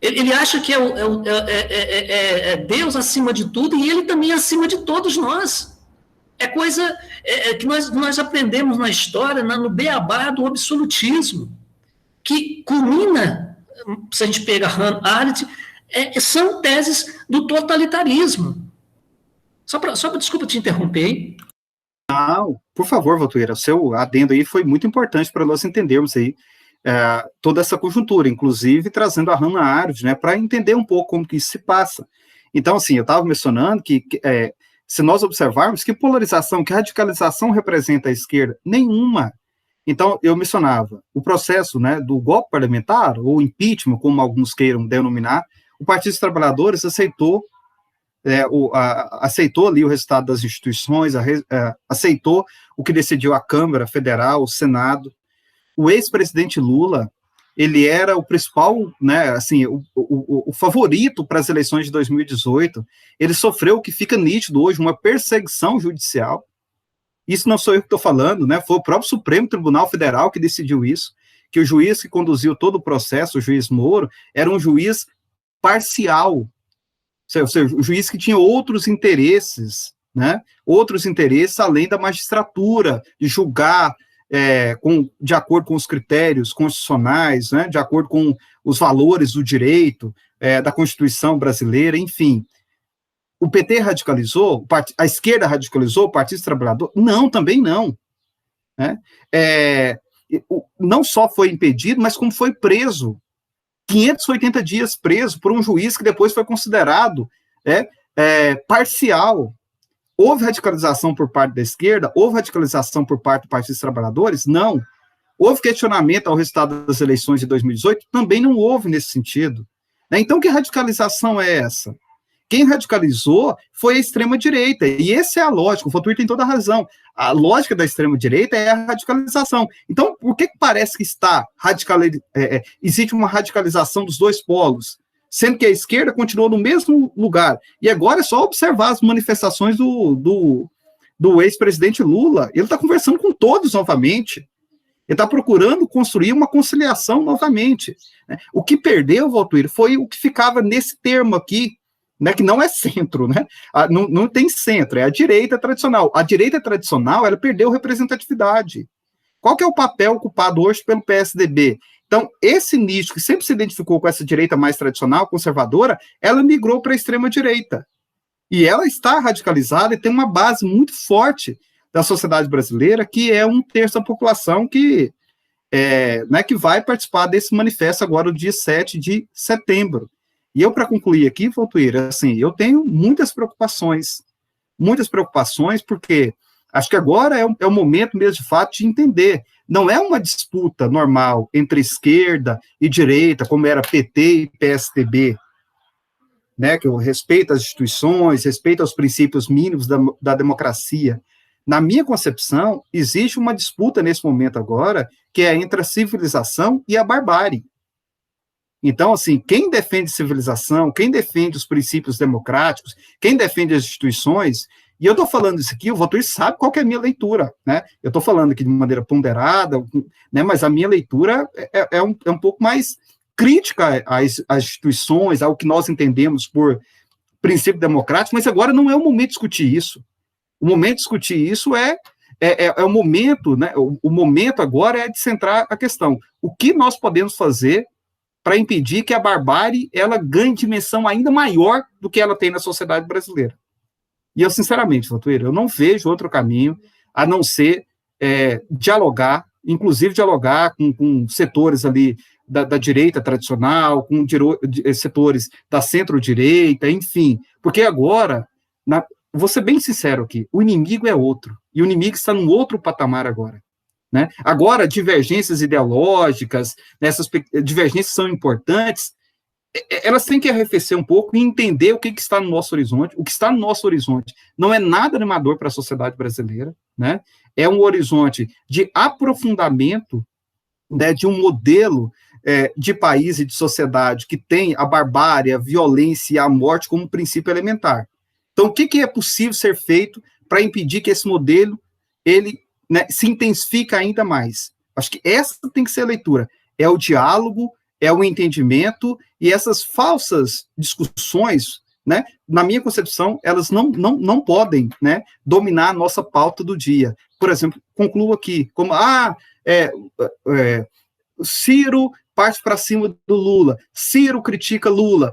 S1: Ele acha que é Deus acima de tudo e ele também é acima de todos nós. É coisa que nós aprendemos na história, no beabá do absolutismo, que culmina, se a gente pega Hannah Arendt, são teses do totalitarismo. Desculpa te interromper, hein?
S2: Não, por favor, Valtueira, o seu adendo aí foi muito importante para nós entendermos aí toda essa conjuntura, inclusive trazendo a Hannah Arendt, né, para entender um pouco como que isso se passa. Então, assim, eu estava mencionando que se nós observarmos que polarização, que radicalização representa a esquerda, nenhuma. Então, eu mencionava o processo, né, do golpe parlamentar, ou impeachment, como alguns queiram denominar, o Partido dos Trabalhadores aceitou ali o resultado das instituições, aceitou o que decidiu a Câmara Federal, o Senado. O ex-presidente Lula, ele era o principal, né, assim, o favorito para as eleições de 2018. Ele sofreu o que fica nítido hoje, uma perseguição judicial. Isso não sou eu que estou falando, né? Foi o próprio Supremo Tribunal Federal que decidiu isso, que o juiz que conduziu todo o processo, o juiz Moro, era um juiz parcial, ou seja, o juiz que tinha outros interesses, né? Outros interesses além da magistratura, de julgar de acordo com os critérios constitucionais, né, de acordo com os valores do direito, da Constituição brasileira, enfim. O PT radicalizou, a esquerda radicalizou, o Partido Trabalhador? Não, também não. Né? não só foi impedido, mas como foi preso. 580 dias preso por um juiz que depois foi considerado parcial. Houve radicalização por parte da esquerda? Houve radicalização por parte do Partido dos Trabalhadores? Não. Houve questionamento ao resultado das eleições de 2018? Também não houve nesse sentido. Então, que radicalização é essa? Quem radicalizou foi a extrema-direita, e essa é a lógica, o Vantuir tem toda a razão. A lógica da extrema-direita é a radicalização. Então, por que parece que existe uma radicalização dos dois polos, sendo que a esquerda continuou no mesmo lugar? E agora é só observar as manifestações do ex-presidente Lula. Ele está conversando com todos novamente. Ele está procurando construir uma conciliação novamente. O que perdeu, Vantuir, foi o que ficava nesse termo aqui, né, que não é centro, né? Não tem centro, é a direita tradicional. A direita tradicional, ela perdeu representatividade. Qual que é o papel ocupado hoje pelo PSDB? Então, esse nicho que sempre se identificou com essa direita mais tradicional, conservadora, ela migrou para a extrema-direita. E ela está radicalizada e tem uma base muito forte da sociedade brasileira, que é 1/3 da população que vai participar desse manifesto agora, no dia 7 de setembro. E eu, para concluir aqui, Vantuir, assim, eu tenho muitas preocupações, porque acho que agora é o momento mesmo, de fato, de entender. Não é uma disputa normal entre esquerda e direita, como era PT e PSDB, né, que eu respeito as instituições, respeito aos princípios mínimos da democracia. Na minha concepção, existe uma disputa nesse momento agora, que é entre a civilização e a barbárie. Então, assim, quem defende civilização, quem defende os princípios democráticos, quem defende as instituições, e eu estou falando isso aqui, o Vantuir sabe qual que é a minha leitura, né? Eu estou falando aqui de maneira ponderada, né, mas a minha leitura é um pouco mais crítica às instituições, ao que nós entendemos por princípio democrático, mas agora não é o momento de discutir isso. O momento de discutir isso é o momento, né? O momento agora é de centrar a questão. O que nós podemos fazer para impedir que a barbárie ela ganhe dimensão ainda maior do que ela tem na sociedade brasileira? E eu, sinceramente, Vantuir, eu não vejo outro caminho a não ser dialogar, inclusive dialogar com setores ali da direita tradicional, com setores da centro-direita, enfim, porque agora, vou ser bem sincero aqui, o inimigo é outro, e o inimigo está num outro patamar agora. Né? Agora, divergências ideológicas, essas divergências são importantes, elas têm que arrefecer um pouco e entender o que está no nosso horizonte. O que está no nosso horizonte não é nada animador para a sociedade brasileira, né? É um horizonte de aprofundamento, né, de um modelo de país e de sociedade que tem a barbárie, a violência e a morte como princípio elementar. Então, o que é possível ser feito para impedir que esse modelo né, se intensifique ainda mais? Acho que essa tem que ser a leitura. É o diálogo, é o entendimento, e essas falsas discussões, né, na minha concepção, elas não podem, né, dominar a nossa pauta do dia. Por exemplo, concluo aqui, como, Ciro parte para cima do Lula, Ciro critica Lula,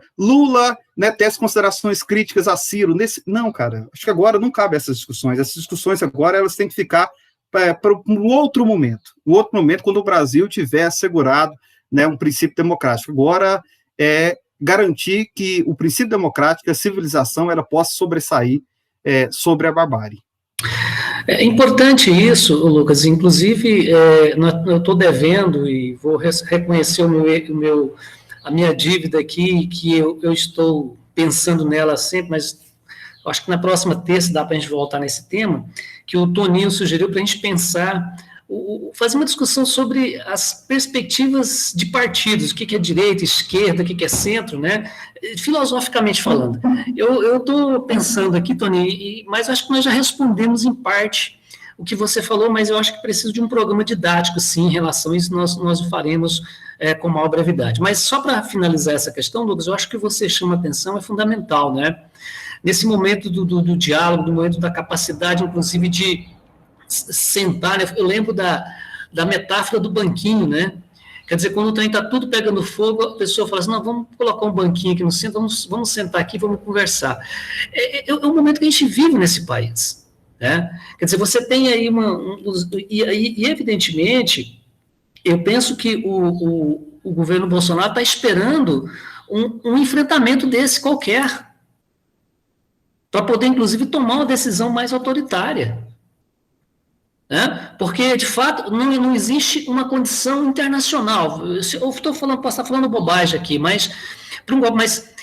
S2: né, tece considerações críticas a Ciro. Não, cara, acho que agora não cabe essas discussões agora elas têm que ficar para um outro momento, quando o Brasil tiver assegurado, né, um princípio democrático. Agora é garantir que o princípio democrático, a civilização, ela possa sobressair sobre a barbárie.
S1: É importante isso, Lucas, inclusive eu estou devendo e vou reconhecer a minha dívida aqui, que eu estou pensando nela sempre, mas acho que na próxima terça dá para a gente voltar nesse tema, que o Toninho sugeriu para a gente pensar, fazer uma discussão sobre as perspectivas de partidos, o que é direita, esquerda, o que é centro, né? Filosoficamente falando. Eu estou pensando aqui, Tony, mas acho que nós já respondemos em parte o que você falou, mas eu acho que precisa de um programa didático, sim, em relação a isso, nós o faremos com maior brevidade. Mas só para finalizar essa questão, Lucas, eu acho que você chama atenção, é fundamental, né? Nesse momento do diálogo, no momento da capacidade, inclusive, de sentar, né? Eu lembro da metáfora do banquinho, né? Quer dizer, quando o trem está tudo pegando fogo, a pessoa fala assim, não, vamos colocar um banquinho aqui no centro, vamos sentar aqui, vamos conversar. É o momento que a gente vive nesse país, né? Quer dizer, você tem aí e evidentemente, Eu penso que o governo Bolsonaro está esperando um enfrentamento desse qualquer, para poder, inclusive, tomar uma decisão mais autoritária. Né? Porque, de fato, não existe uma condição internacional. Eu estou falando, posso estar falando bobagem aqui, mas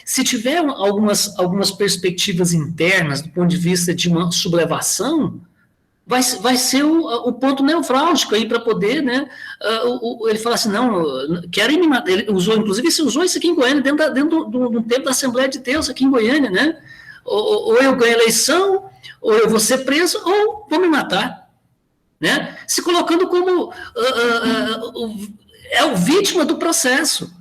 S1: se tiver algumas perspectivas internas, do ponto de vista de uma sublevação, vai ser o ponto nevrálgico aí para poder, né? Ele fala assim, não, querem me matar. Ele usou, inclusive, se usou isso aqui em Goiânia, dentro do tempo da Assembleia de Deus, aqui em Goiânia, né? Ou eu ganho a eleição, ou eu vou ser preso, ou vou me matar. Né? Se colocando como o vítima do processo.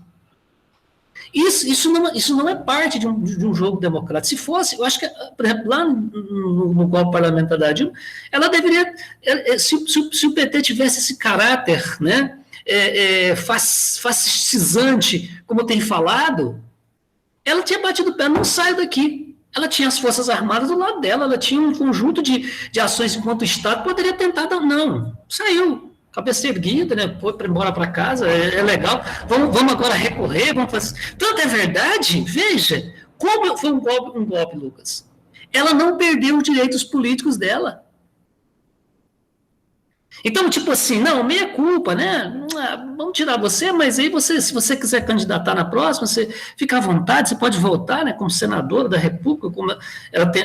S1: Isso não é parte de um jogo democrático. Se fosse, eu acho que, por exemplo, lá no golpe parlamentar da Dilma, ela deveria, se o PT tivesse esse caráter, né, fascistizante, como tem falado, ela tinha batido o pé, não saio daqui. Ela tinha as Forças Armadas do lado dela, ela tinha um conjunto de ações enquanto o Estado poderia tentar, não, saiu, cabeça erguida, né, foi embora para casa, é legal, vamos agora recorrer, vamos fazer. Tanto é verdade, veja, como foi um golpe, Lucas, ela não perdeu os direitos políticos dela. Então, tipo assim, não, meia culpa, né? Vamos tirar você, mas aí se você quiser candidatar na próxima, você fica à vontade, você pode voltar, né, como senadora da República,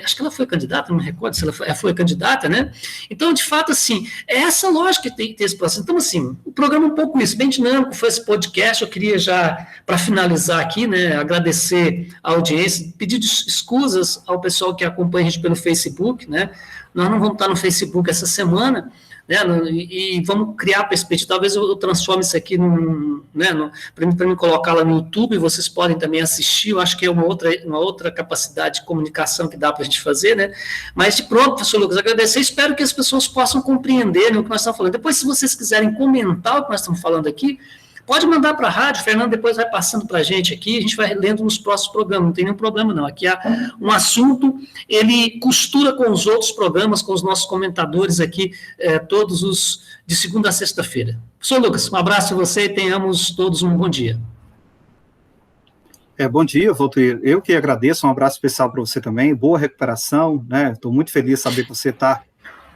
S1: acho que ela foi candidata, não me recordo se ela foi candidata, né? Então, de fato, assim, é essa lógica que tem que ter esse processo. Então, assim, o programa é um pouco isso, bem dinâmico, foi esse podcast, eu queria já, para finalizar aqui, né, agradecer a audiência, pedir escusas ao pessoal que acompanha a gente pelo Facebook, né? Nós não vamos estar no Facebook essa semana, né, e vamos criar perspectiva. Talvez eu transforme isso aqui para me colocar lá no YouTube, vocês podem também assistir. Eu acho que é uma outra capacidade de comunicação que dá para a gente fazer, né? Mas de pronto, professor Lucas, agradecer, espero que as pessoas possam compreender, né, o que nós estamos falando. Depois, se vocês quiserem comentar o que nós estamos falando aqui, pode mandar para a rádio, o Fernando depois vai passando para a gente aqui, a gente vai lendo nos próximos programas, não tem nenhum problema não. Aqui há um assunto, ele costura com os outros programas, com os nossos comentadores aqui, todos os de segunda a sexta-feira. Professor Lucas, um abraço a você e tenhamos todos um bom dia.
S2: Bom dia, Valtir. Eu que agradeço, um abraço especial para você também, boa recuperação, né? Estou muito feliz de saber que você está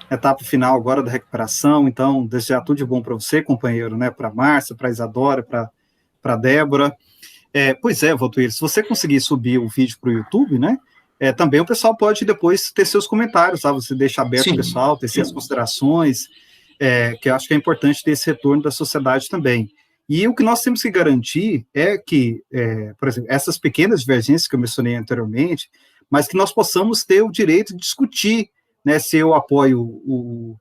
S2: etapa final agora da recuperação, então, desejar tudo de bom para você, companheiro, né, para a Márcia, para a Isadora, para a Débora. Pois é, Valtuir, se você conseguir subir o vídeo para o YouTube, né, também o pessoal pode depois ter seus comentários, tá? Você deixa aberto o pessoal, ter suas considerações, que eu acho que é importante ter esse retorno da sociedade também. E o que nós temos que garantir é que, por exemplo, essas pequenas divergências que eu mencionei anteriormente, mas que nós possamos ter o direito de discutir, né, se eu apoio o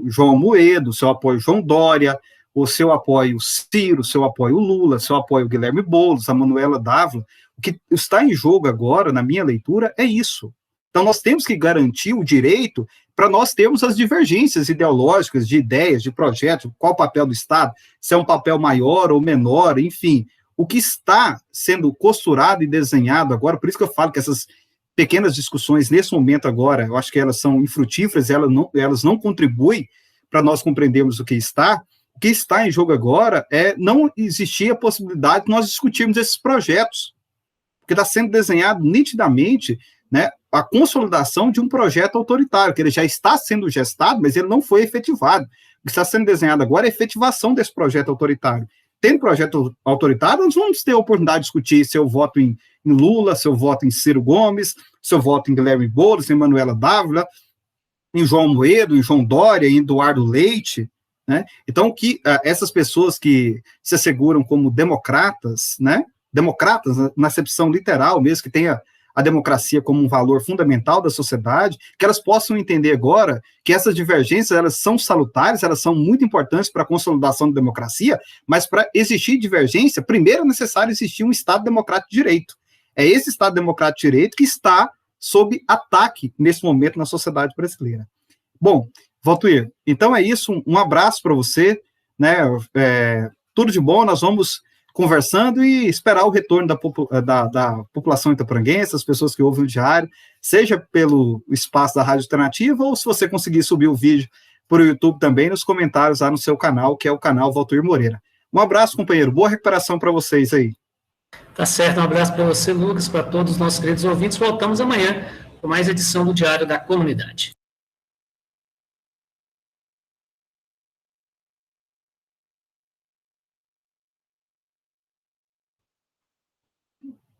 S2: João Amoedo, se eu apoio o João Dória, ou se eu apoio o Ciro, se eu apoio o Lula, se eu apoio o Guilherme Boulos, a Manuela Dávila. O que está em jogo agora, na minha leitura, é isso. Então, nós temos que garantir o direito para nós termos as divergências ideológicas, de ideias, de projetos, qual o papel do Estado, se é um papel maior ou menor, enfim. O que está sendo costurado e desenhado agora, por isso que eu falo que essas pequenas discussões, nesse momento agora, eu acho que elas são infrutíferas, elas não contribuem para nós compreendermos o que está em jogo agora não existir a possibilidade de nós discutirmos esses projetos, porque está sendo desenhado nitidamente, né, a consolidação de um projeto autoritário, que ele já está sendo gestado, mas ele não foi efetivado. O que está sendo desenhado agora é a efetivação desse projeto autoritário. Tendo projeto autoritário, nós vamos ter a oportunidade de discutir se eu voto em Lula, se eu voto em Ciro Gomes, se eu voto em Guilherme Boulos, em Manuela Dávila, em João Amoedo, em João Dória, em Eduardo Leite, né? Então, que essas pessoas que se asseguram como democratas, né? Democratas na acepção literal mesmo, que tenha a democracia como um valor fundamental da sociedade, que elas possam entender agora que essas divergências, elas são salutares, elas são muito importantes para a consolidação da democracia, mas para existir divergência, primeiro é necessário existir um Estado democrático de direito. É esse Estado democrático de direito que está sob ataque nesse momento na sociedade brasileira. Bom, Valtuir, então é isso, um abraço para você, né? Tudo de bom, nós vamos conversando e esperar o retorno da população itaporanguense, as pessoas que ouvem o diário, seja pelo espaço da Rádio Alternativa, ou se você conseguir subir o vídeo por YouTube também, nos comentários lá no seu canal, que é o canal Valtuir Moreira. Um abraço, companheiro. Boa recuperação para vocês aí.
S1: Tá certo, um abraço para você, Lucas, para todos os nossos queridos ouvintes. Voltamos amanhã com mais edição do Diário da Comunidade.